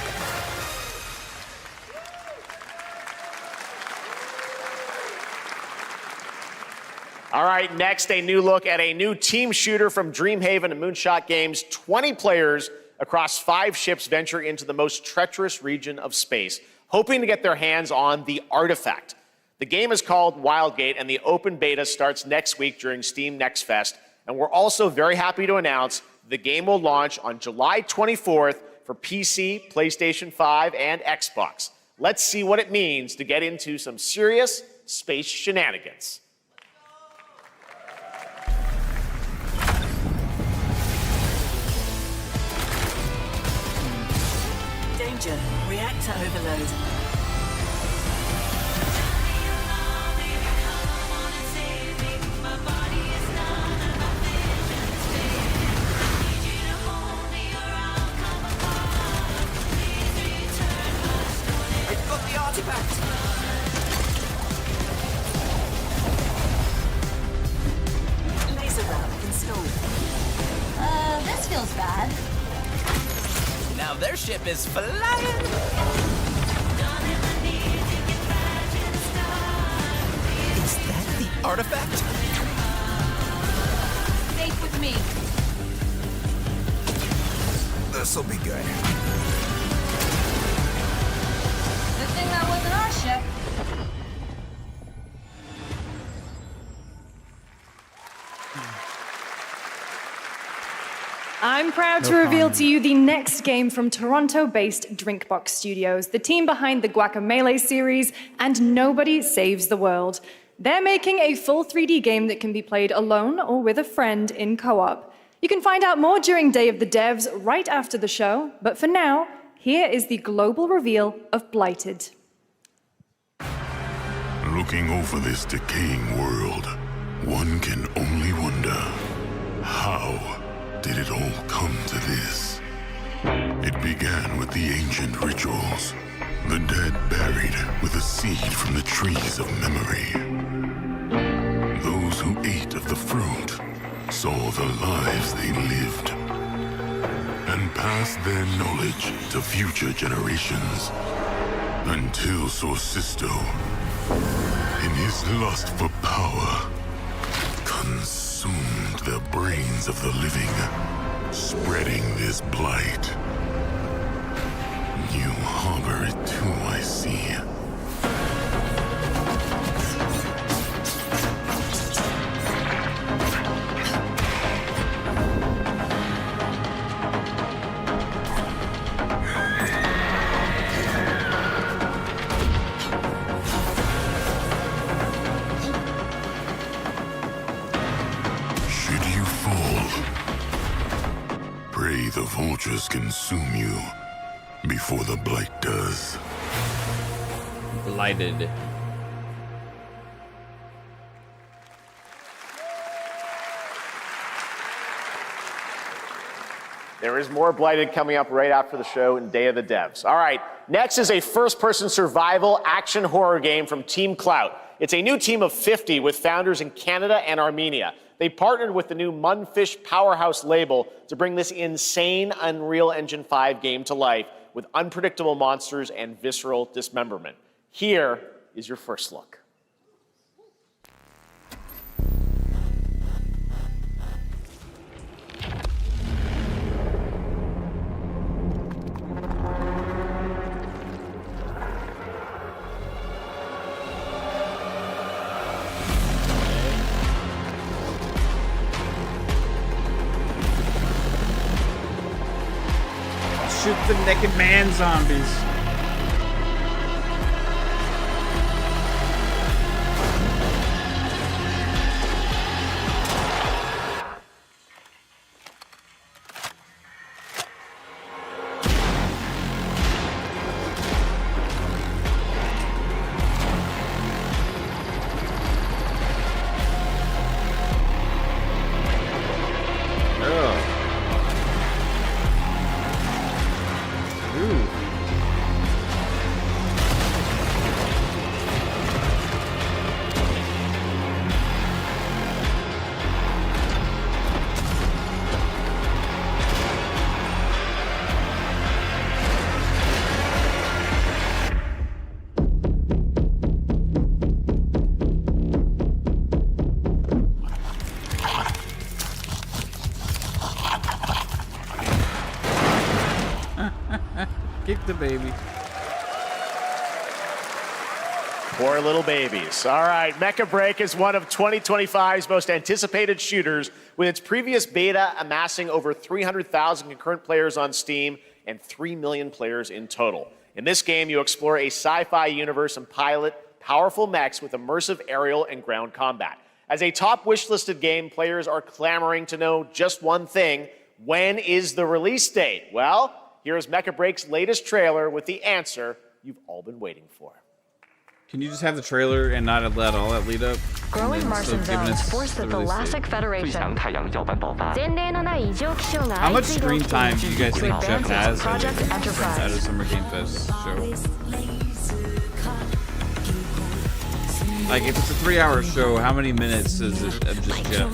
All right, next, a new look at a new team shooter from Dreamhaven and Moonshot Games. 20 players across 5 ships venture into the most treacherous region of space, hoping to get their hands on the artifact. The game is called Wildgate, and the open beta starts next week during Steam Next Fest. And we're also very happy to announce the game will launch on July 24th for PC, PlayStation 5, and Xbox. Let's see what it means to get into some serious space shenanigans. Danger. Reactor overload. Laser round installed. This feels bad. Now their ship is flying. Is that the artifact? Safe with me. This'll be good. Good thing that wasn't our ship. I'm proud to reveal to you the next game from Toronto-based Drinkbox Studios, the team behind the Guacamelee series and Nobody Saves the World. They're making a full 3D game that can be played alone or with a friend in co-op. You can find out more during Day of the Devs right after the show, but for now, here is the global reveal of Blighted. Looking over this decaying world, one can only wonder, how did it all come to this? It began with the ancient rituals, the dead buried with a seed from the trees of memory. Those who ate of the fruit saw the lives they lived and passed their knowledge to future generations until Sorcisto, in his lust for power, consumed the brains of the living, spreading this blight. You harbor it too, I see. The vultures consume you before the blight does. Blighted. There is more Blighted coming up right after the show and Day of the Devs. All right, next is a first-person survival action horror game from Team Clout. It's a new team of 50 with founders in Canada and Armenia. They partnered with the new Munfish Powerhouse label to bring this insane Unreal Engine 5 game to life with unpredictable monsters and visceral dismemberment. Here is your first look. Shoot the naked man zombies. Kick the baby. Poor little babies. All right, Mecha Break is one of 2025's most anticipated shooters, with its previous beta amassing over 300,000 concurrent players on Steam and 3 million players in total. In this game, you explore a sci-fi universe and pilot powerful mechs with immersive aerial and ground combat. As a top wishlisted game, players are clamoring to know just one thing: when is the release date? Well, here's Mecha Break's latest trailer with the answer you've all been waiting for. Can you just have the trailer and not let all that lead up? Growing Martian zones force the Thalassic Federation. How much screen time do you guys think Jeff has at a Summer Game Fest show? Like, if it's a 3-hour show, how many minutes is it of just Jeff?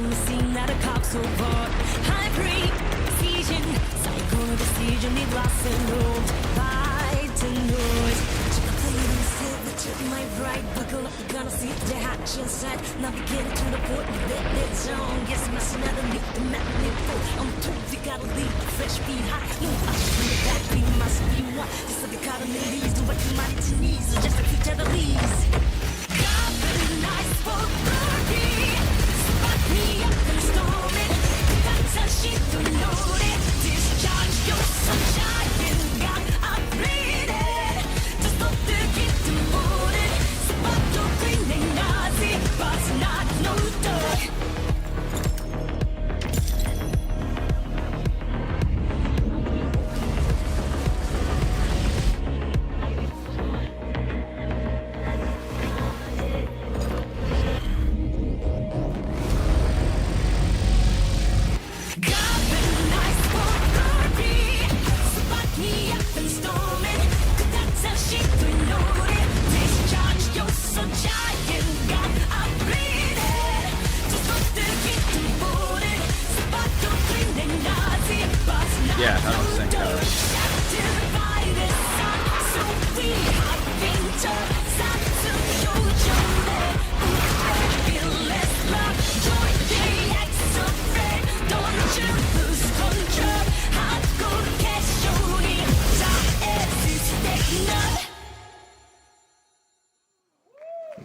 Yeah, I don't think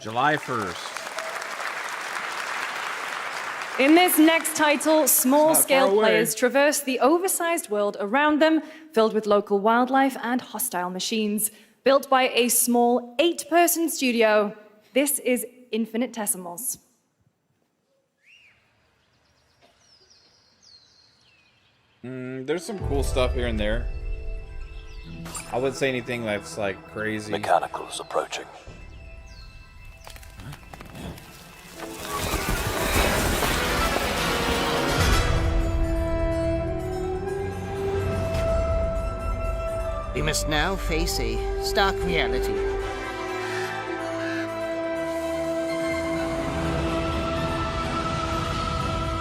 July 1st. In this next title, small-scale players traverse the oversized world around them, filled with local wildlife and hostile machines. Built by a small 8-person studio, this is Infinitesimals. There's some cool stuff here and there. I wouldn't say anything that's like crazy. Mechanicals approaching. We must now face a stark reality.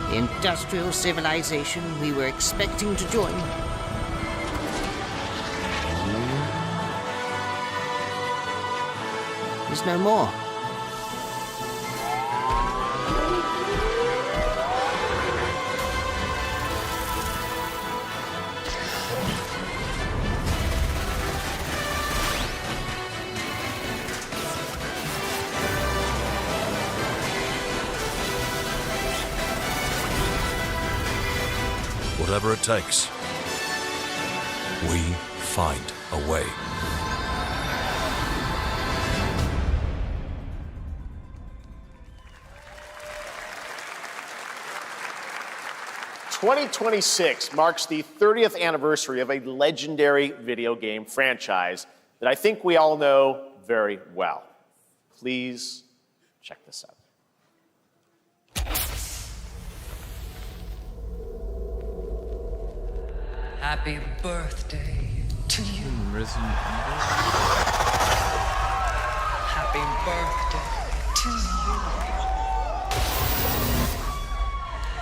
The industrial civilization we were expecting to join is no more. Whatever it takes, we find a way. "2026 marks the 30th anniversary of a legendary video game franchise that I think we all know very well. Please check this out. Happy birthday to you. Happy birthday to you.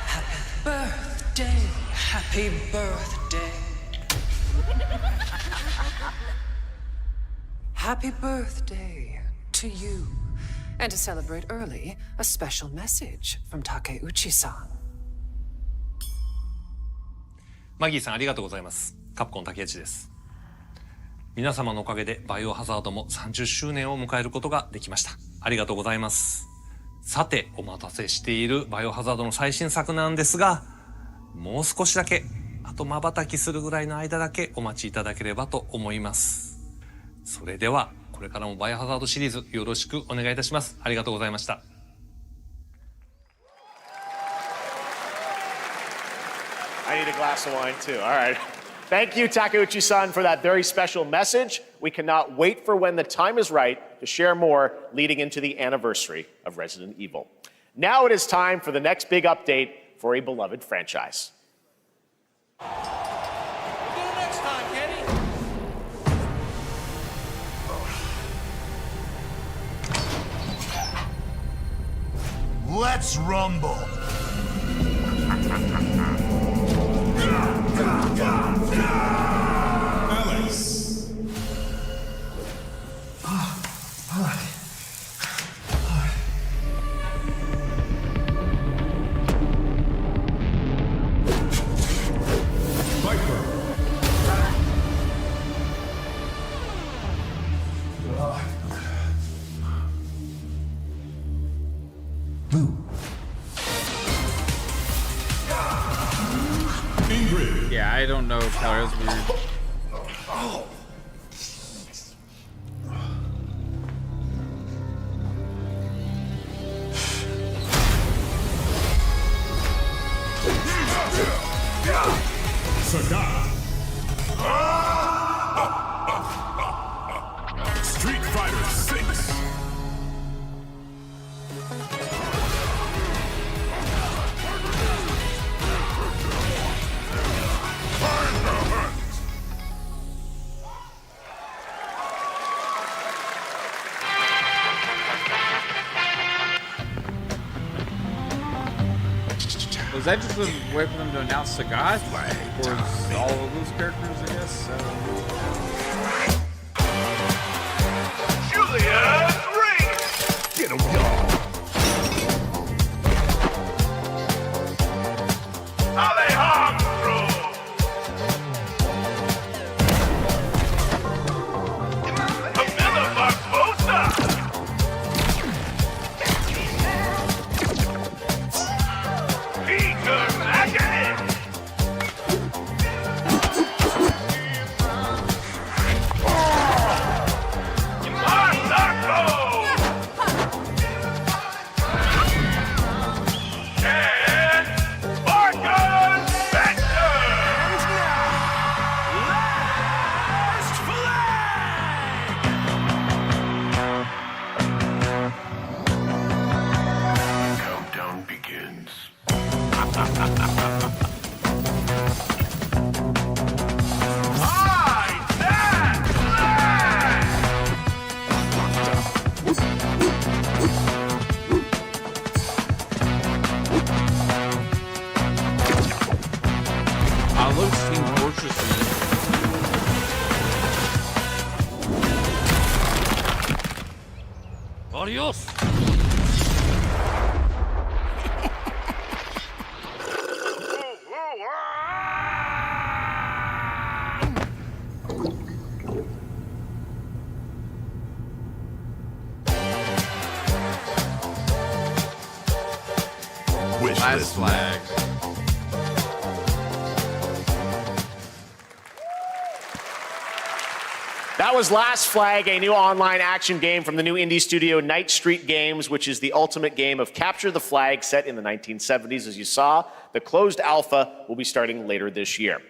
Happy birthday. Happy birthday. Happy birthday to you. And to celebrate early, a special message from Takeuchi-san. マギーさんありがとうございます。カプコン竹内です。皆様のおかげでバイオハザードも30周年を迎えることができました。ありがとうございます。さて、お待たせしているバイオハザードの最新作なんですが、もう少しだけ、あと瞬きするぐらいの間だけお待ちいただければと思います。それでは、これからもバイオハザードシリーズよろしくお願いいたします。ありがとうございました。I need a glass of wine too. All right. Thank you, Takeuchi-san, for that very special message. We cannot wait for when the time is right to share more leading into the anniversary of Resident Evil. Now it is time for the next big update for a beloved franchise. Let's rumble. Alex. Viper. Blue. Ingrid. Yeah, I don't know color. It's weird. Sagat. Street Fighter 6. Was that just a way for them to announce Sagat? Or is all of those characters, I guess? Julia Ring! Get him, y'all! Alejandro! Camilla Barbosa! looks Team Fortress-y. Adios! Last flag. That was Last Flag, a new online action game from the new indie studio Night Street Games, which is the ultimate game of capture the flag set in the 1970s. As you saw, the closed alpha will be starting later this year.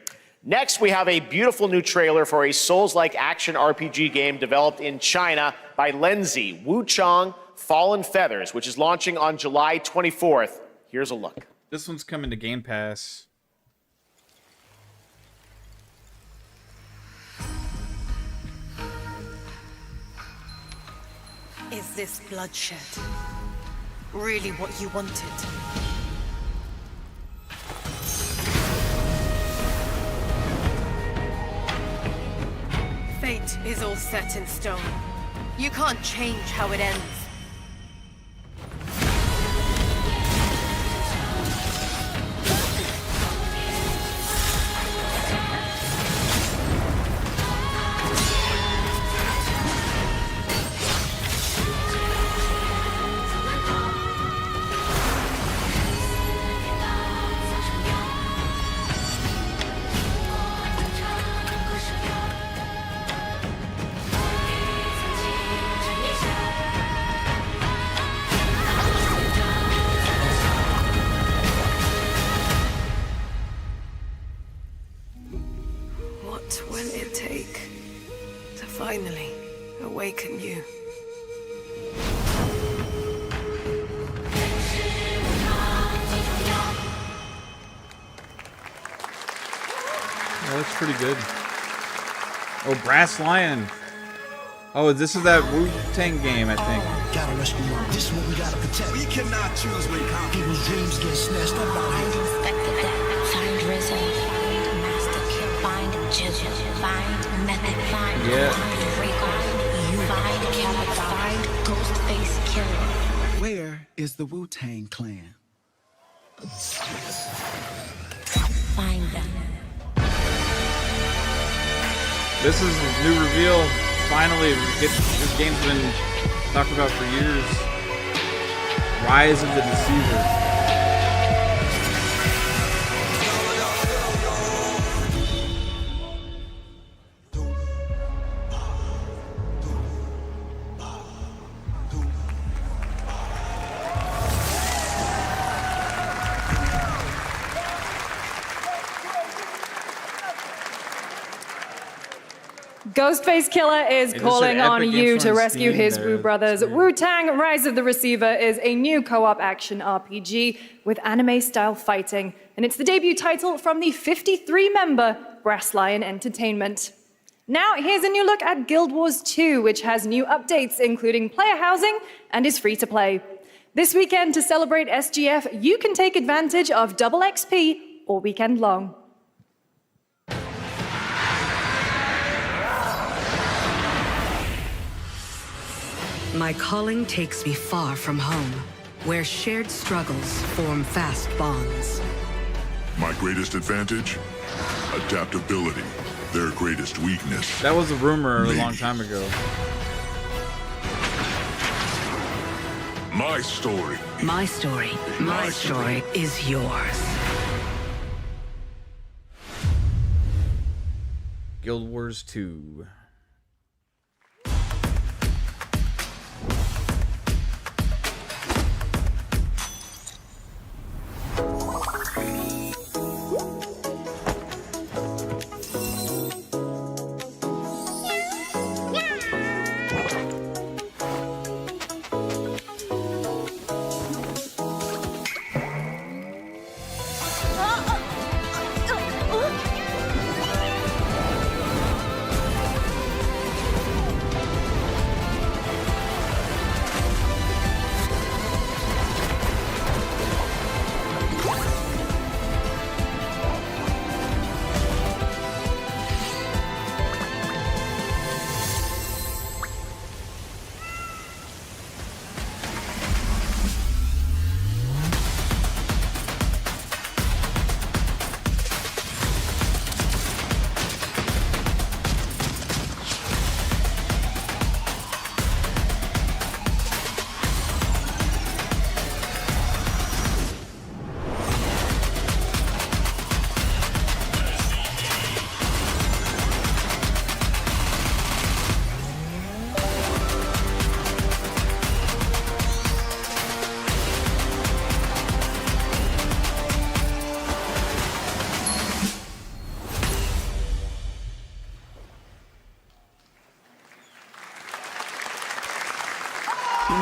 Next, we have a beautiful new trailer for a Souls-like action RPG game developed in China by Lenzi, Wu-Tang, Fallen Feathers, which is launching on July 24th. Here's a look. This one's coming to Game Pass. Is this bloodshed really what you wanted? Fate is all set in stone. You can't change how it ends. What will it take to finally awaken you? Oh, that's pretty good. Oh, Brass Lion. Oh, this is that Wu-Tang game, I think. Gotta rescue them. This is what we gotta protect. We cannot choose when people's dreams get snatched up out here. Find Rizzo, find Master Kill, find Jizzle, find Method, find find Kevin, find Ghostface Killer. Where is the Wu-Tang Clan? Find them. This is a new reveal. Finally, this game's been talked about for years. Rise of the Deceiver. Ghostface Killer is calling on you to rescue his there. Wu brothers. Wu-Tang Rise of the Receiver is a new co-op action RPG with anime-style fighting, and it's the debut title from the 53-member Brass Lion Entertainment. Now, here's a new look at Guild Wars 2, which has new updates, including player housing, and is free to play. This weekend, to celebrate SGF, you can take advantage of double XP all weekend long. My calling takes me far from home, where shared struggles form fast bonds. My greatest advantage? Adaptability. Their greatest weakness. That was a rumor a long time ago. My story. My story. My story is yours. Guild Wars 2.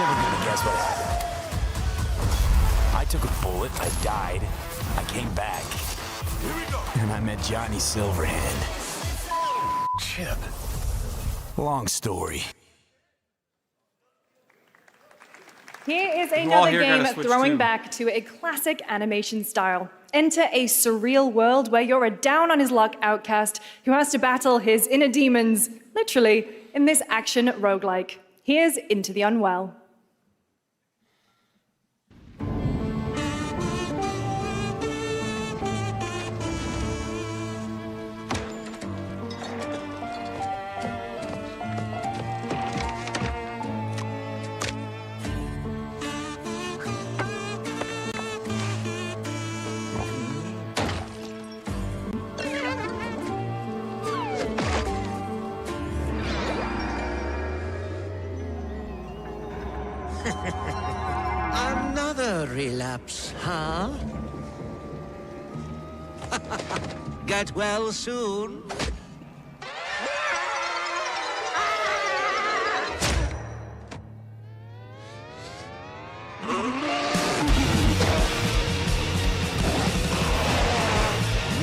never gonna guess what happened. I took a bullet, I died, I came back. Here we go. And I met Johnny Silverhand. Chip. Long story. Here is You all another here gotta game switch throwing too. back to a classic animation style. Enter a surreal world where you're a down-on-his-luck outcast who has to battle his inner demons, literally, in this action roguelike. Here's Into the Unwell. Another relapse, huh? Get well soon.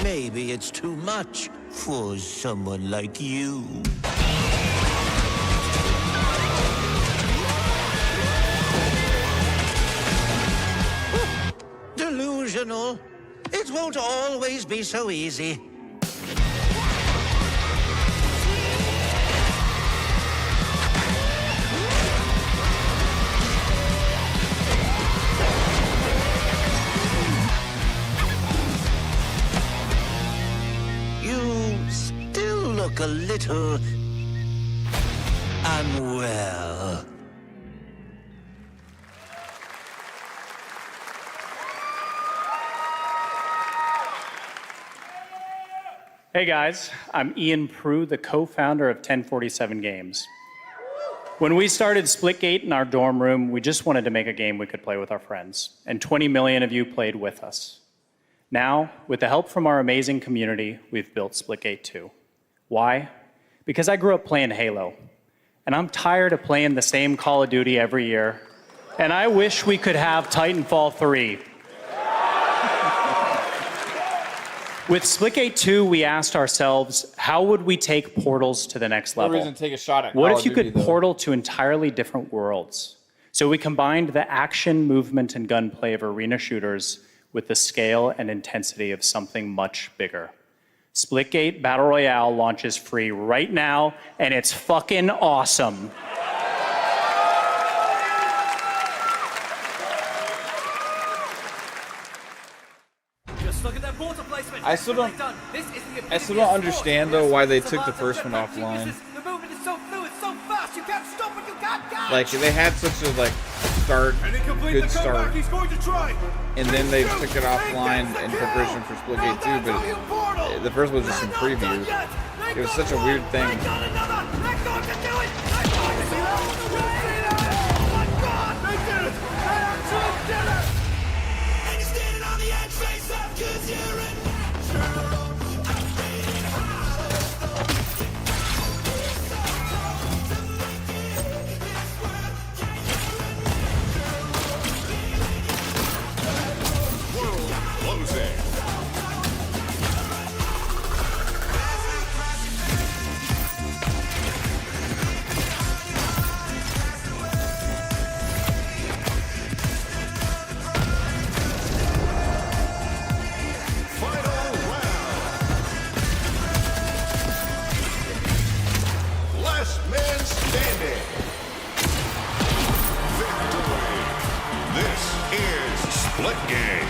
Maybe it's too much for someone like you. Delusional. It won't always be so easy. You still look a little unwell. Hey guys, I'm Ian Prue, the co-founder of 1047 Games. When we started Splitgate in our dorm room, we just wanted to make a game we could play with our friends, and 20 million of you played with us. Now, with the help from our amazing community, we've built Splitgate 2. Why? Because I grew up playing Halo, and I'm tired of playing the same Call of Duty every year, and I wish we could have Titanfall 3. With Splitgate 2, we asked ourselves, how would we take portals to the next No level? reason to take a shot at What Call if of you Duty, could though. portal to entirely different worlds? So we combined the action, movement, and gunplay of arena shooters with the scale and intensity of something much bigger. Splitgate Battle Royale launches free right now, and it's fucking awesome. Just look at that border placement. I still don't. I still don't understand though why they took the first one offline. The movement is so fluid, so fast, you can't stop it, you can't dodge. Like they had such a start, good start, He's going to try. and then they took it offline in preparation for Splitgate 2. But the first was just some previews. It was such a weird thing. Last man standing. Victory. This is Splitgate.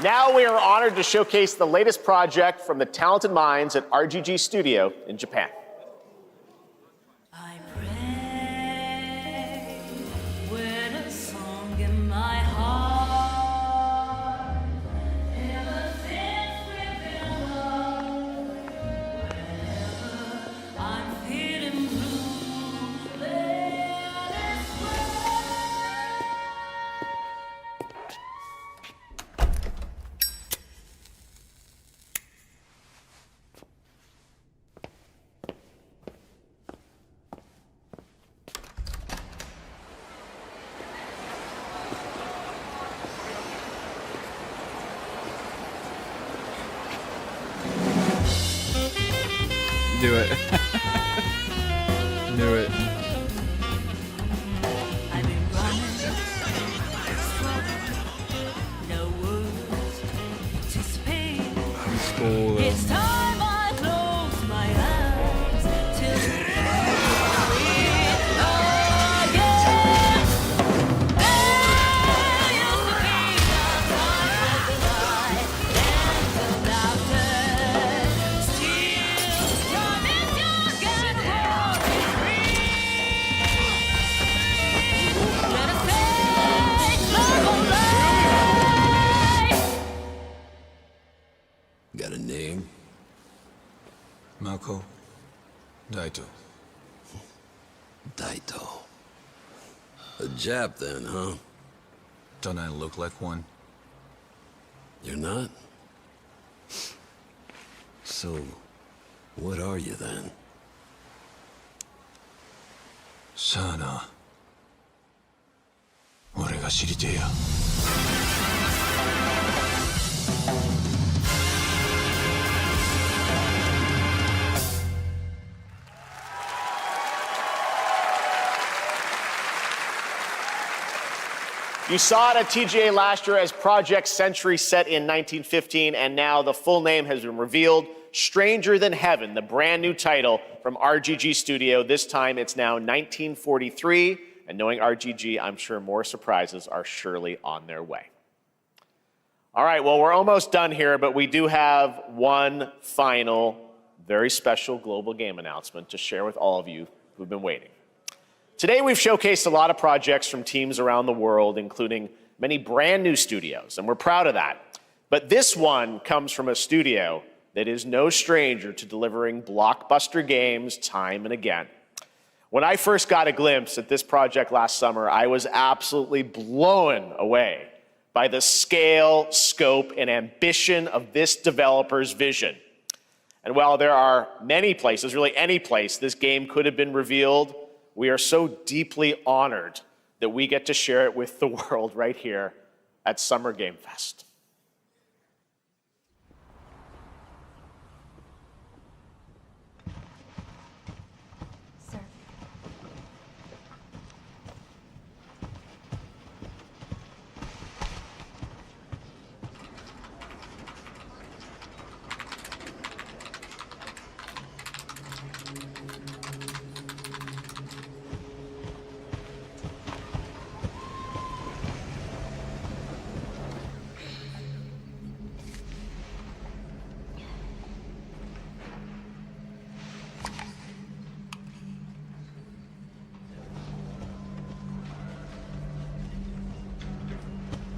Now we are honored to showcase the latest project from the talented minds at RGG Studio in Japan. I'm do it. Knew it. Cool. It's time I close my eyes till Got a name? Mako. Daito. Daito. A Jap then, huh? Don't I look like one? You're not? So, what are you then? Sana. 俺が知りてえや。You saw it at TGA last year as Project Century set in 1915, and now the full name has been revealed. Stranger Than Heaven, the brand new title from RGG Studio. This time it's now 1943, and knowing RGG, I'm sure more surprises are surely on their way. All right, well, we're almost done here, but we do have one final, very special global game announcement to share with all of you who've been waiting. Today, we've showcased a lot of projects from teams around the world, including many brand new studios, and we're proud of that. But this one comes from a studio that is no stranger to delivering blockbuster games time and again. When I first got a glimpse at this project last summer, I was absolutely blown away by the scale, scope, and ambition of this developer's vision. And while there are many places, really any place, this game could have been revealed, we are so deeply honored that we get to share it with the world right here at Summer Game Fest.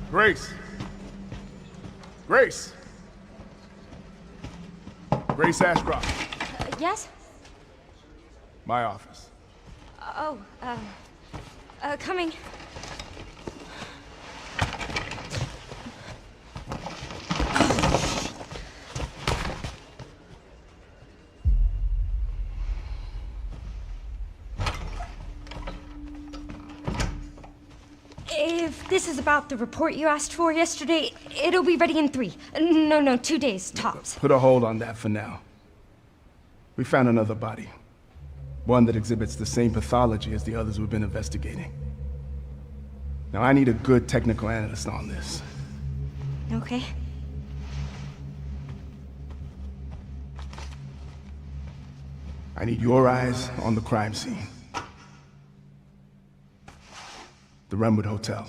Grace. Grace. Grace Ashcroft. Yes? My office. Oh, coming. If this is about the report you asked for yesterday, it'll be ready in 3. No, 2 days, tops. Put a hold on that for now. We found another body. One that exhibits the same pathology as the others we've been investigating. Now, I need a good technical analyst on this. Okay. I need your eyes on the crime scene. The Renwood Hotel.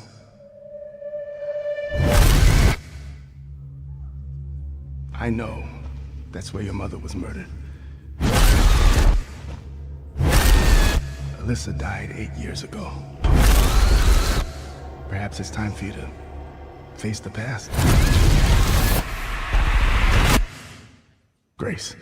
I know that's where your mother was murdered. Alyssa died 8 years ago. Perhaps it's time for you to face the past. Grace.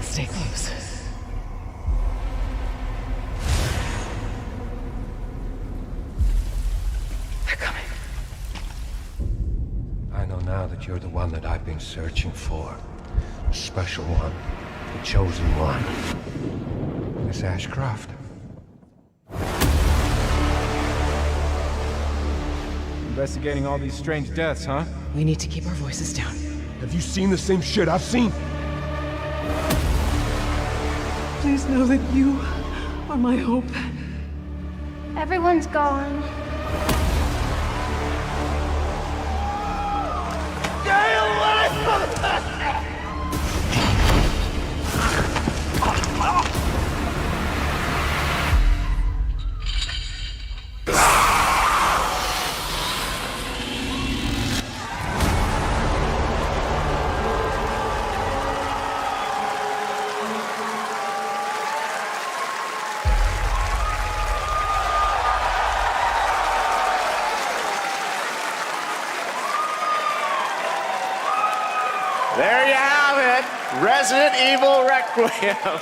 Stay close. They're coming. that you're the one that I've been searching for. The special one. The chosen one. Miss Ashcroft. Investigating all these strange deaths, huh? We need to keep our voices down. Have you seen the same shit I've seen? Please know that you are my hope. Everyone's gone. Stay away from the There you have it, Resident Evil Requiem.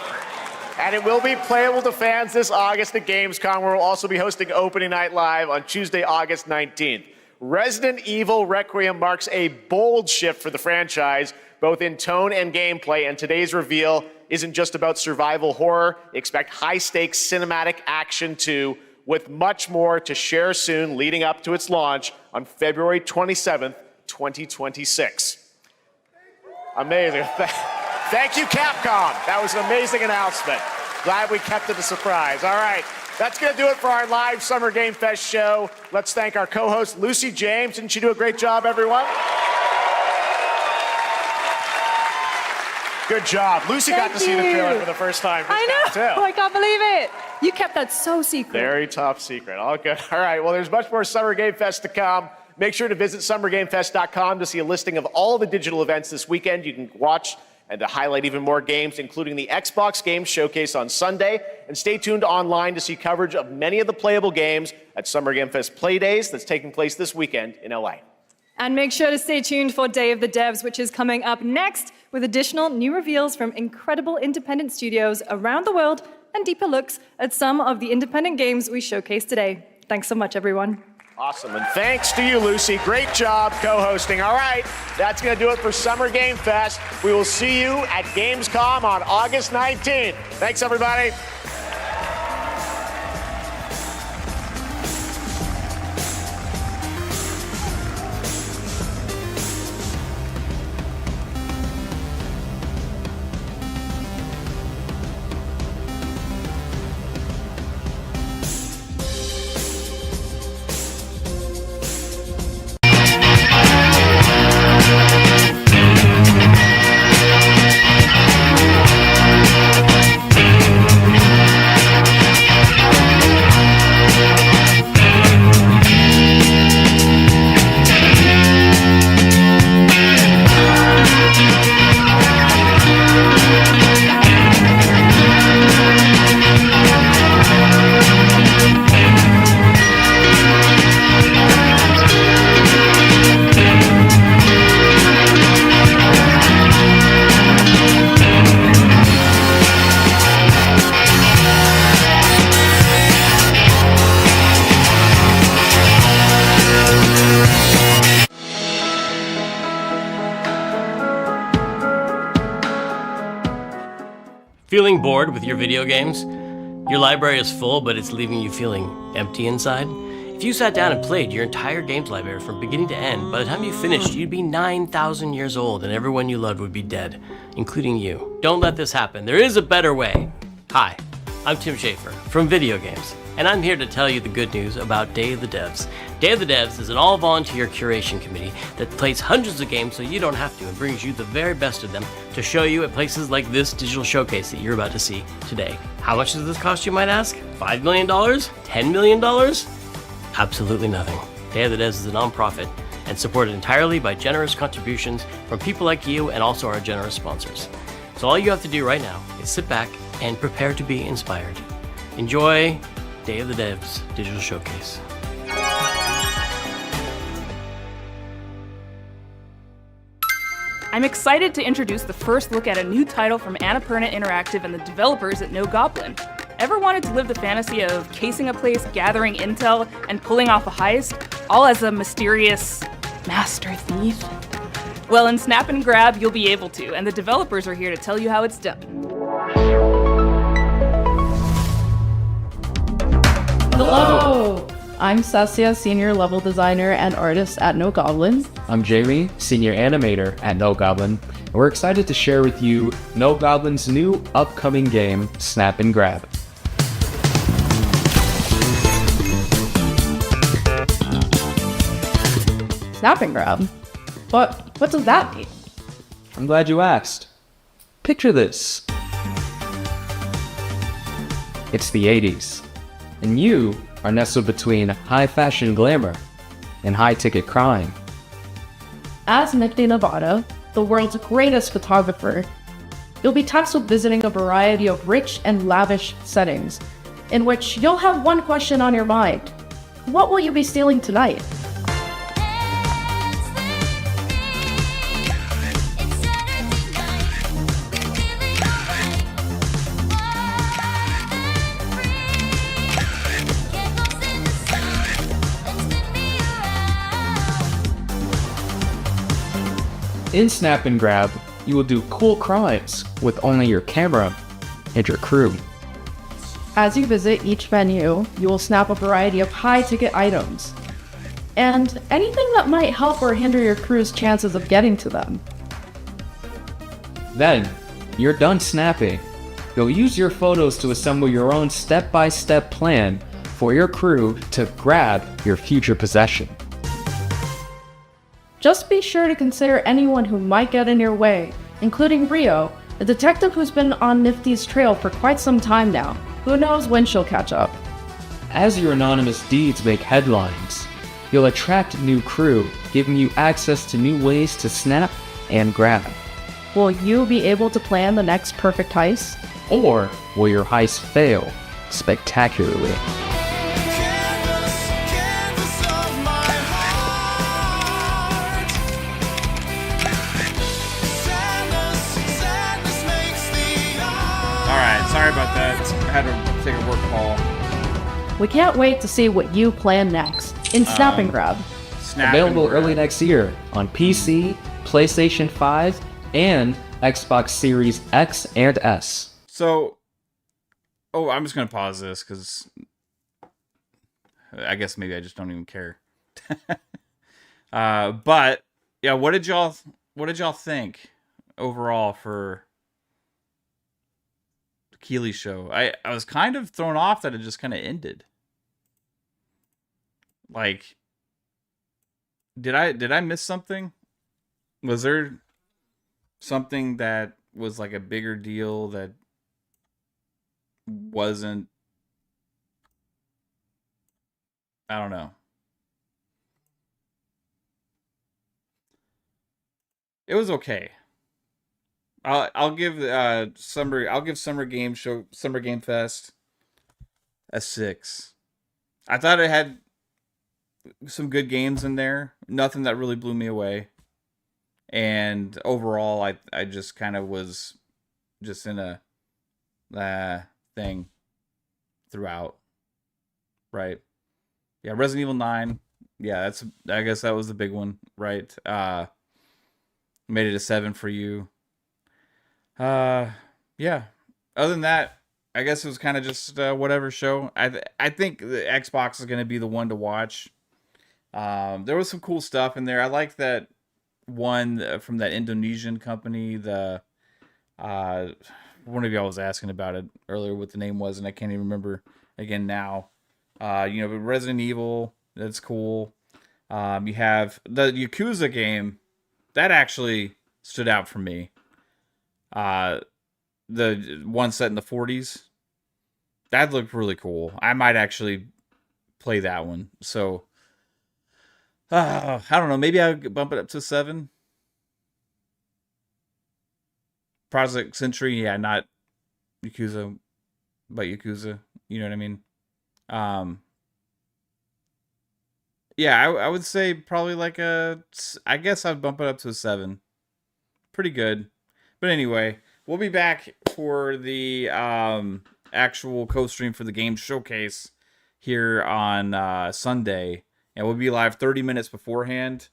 And it will be playable to fans this August at Gamescom, where we'll also be hosting Opening Night Live on Tuesday, August 19th. Resident Evil Requiem marks a bold shift for the franchise, both in tone and gameplay, and today's reveal isn't just about survival horror. Expect high-stakes cinematic action too, with much more to share soon leading up to its launch on February 27th, 2026. Amazing. Thank you, Capcom. That was an amazing announcement. Glad we kept it a surprise. All right, that's going to do it for our live Summer Game Fest show. Let's thank our co-host, Lucy James. Didn't she do a great job, everyone? Good job. Lucy got to see the trailer for the first time. I know. Too. I can't believe it. You kept that so secret. Very top secret. All good. All right, well, there's much more Summer Game Fest to come. Make sure to visit summergamefest.com to see a listing of all the digital events this weekend. You can watch and to highlight even more games, including the Xbox Games Showcase on Sunday. And stay tuned online to see coverage of many of the playable games at Summer Game Fest Play Days that's taking place this weekend in LA. And make sure to stay tuned for Day of the Devs, which is coming up next with additional new reveals from incredible independent studios around the world and deeper looks at some of the independent games we showcased today. Thanks so much, everyone. Awesome, and thanks to you, Lucy. Great job co-hosting. All right, that's going to do it for Summer Game Fest. We will see you at Gamescom on August 19th. Thanks, everybody. Feeling bored with your video games? Your library is full, but it's leaving you feeling empty inside? If you sat down and played your entire games library from beginning to end, by the time you finished, you'd be 9,000 years old and everyone you loved would be dead, including you. Don't let this happen. There is a better way. Hi, I'm Tim Schafer from Video Games, and I'm here to tell you the good news about Day of the Devs. Day of the Devs is an all-volunteer curation committee that plays hundreds of games so you don't have to and brings you the very best of them to show you at places like this digital showcase that you're about to see today. How much does this cost, you might ask? $5 million? $10 million? Absolutely nothing. Day of the Devs is a nonprofit and supported entirely by generous contributions from people like you and also our generous sponsors. So all you have to do right now is sit back and prepare to be inspired. Enjoy Day of the Devs Digital Showcase. I'm excited to introduce the first look at a new title from Annapurna Interactive and the developers at No Goblin. Ever wanted to live the fantasy of casing a place, gathering intel, and pulling off a heist, all as a mysterious master thief? Well, in Snap and Grab, you'll be able to, and the developers are here to tell you how it's done. Hello! I'm Sassia, Senior Level Designer and Artist at No Goblin. I'm Jamie, Senior Animator at No Goblin, and we're excited to share with you No Goblin's new upcoming game, Snap and Grab. Snap and Grab? What does that mean? I'm glad you asked. Picture this. It's the 80s, and you are nestled between high fashion glamour and high ticket crime. As Nicky Nevada, the world's greatest photographer, you'll be tasked with visiting a variety of rich and lavish settings, in which you'll have one question on your mind. What will you be stealing tonight? In Snap and Grab, you will do cool crimes with only your camera and your crew. As you visit each venue, you will snap a variety of high-ticket items, and anything that might help or hinder your crew's chances of getting to them. Then, you're done snapping. You'll use your photos to assemble your own step-by-step plan for your crew to grab your future possession. Just be sure to consider anyone who might get in your way, including Rio, a detective who's been on Nifty's trail for quite some time now. Who knows when she'll catch up. As your anonymous deeds make headlines, you'll attract new crew, giving you access to new ways to snap and grab. Will you be able to plan the next perfect heist? Or will your heist fail spectacularly? Sorry about that. I had to take a work call. We can't wait to see what you plan next in Snap and Grab. Available early next year on PC, PlayStation 5, and Xbox Series X and S. So, I'm just gonna pause this because I guess maybe I just don't even care. But yeah, what did y'all think overall for Keeley show? I was kind of thrown off that it just kind of ended. Like, did I miss something? Was there something that was like a bigger deal that wasn't? I don't know. It was okay. I'll give Summer Game Fest a 6. I thought it had some good games in there. Nothing that really blew me away. And overall, I just kind of was just in a thing throughout. Right. Yeah, Resident Evil 9. Yeah, I guess that was the big one, right? Made it a 7 for you. Yeah. Other than that, I guess it was kind of just whatever show. I think the Xbox is going to be the one to watch. There was some cool stuff in there. I like that one from that Indonesian company. The one of y'all was asking about it earlier, what the name was, and I can't even remember again now. But Resident Evil, that's cool. You have the Yakuza game that actually stood out for me. The one set in the 40s, that looked really cool. I might actually play that one. So, I don't know. Maybe I'll bump it up to 7. Project Century, yeah, not Yakuza, but Yakuza. You know what I mean? Yeah, I would say probably like I guess I'd bump it up to a 7. Pretty good. But anyway, we'll be back for the actual co-stream for the game showcase here on Sunday. And we'll be live 30 minutes beforehand.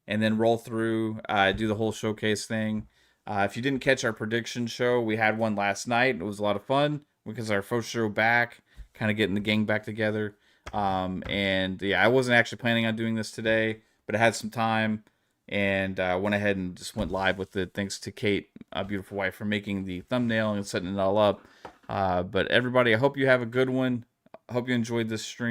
and then roll through, do the whole showcase thing. If you didn't catch our prediction show, we had one last night. It was a lot of fun because our first show back, kind of getting the gang back together. And yeah, I wasn't actually planning on doing this today, but I had some time and went ahead and just went live with it. Thanks to Kate, a beautiful wife, for making the thumbnail and setting it all up. But everybody, I hope you have a good one. I hope you enjoyed this stream.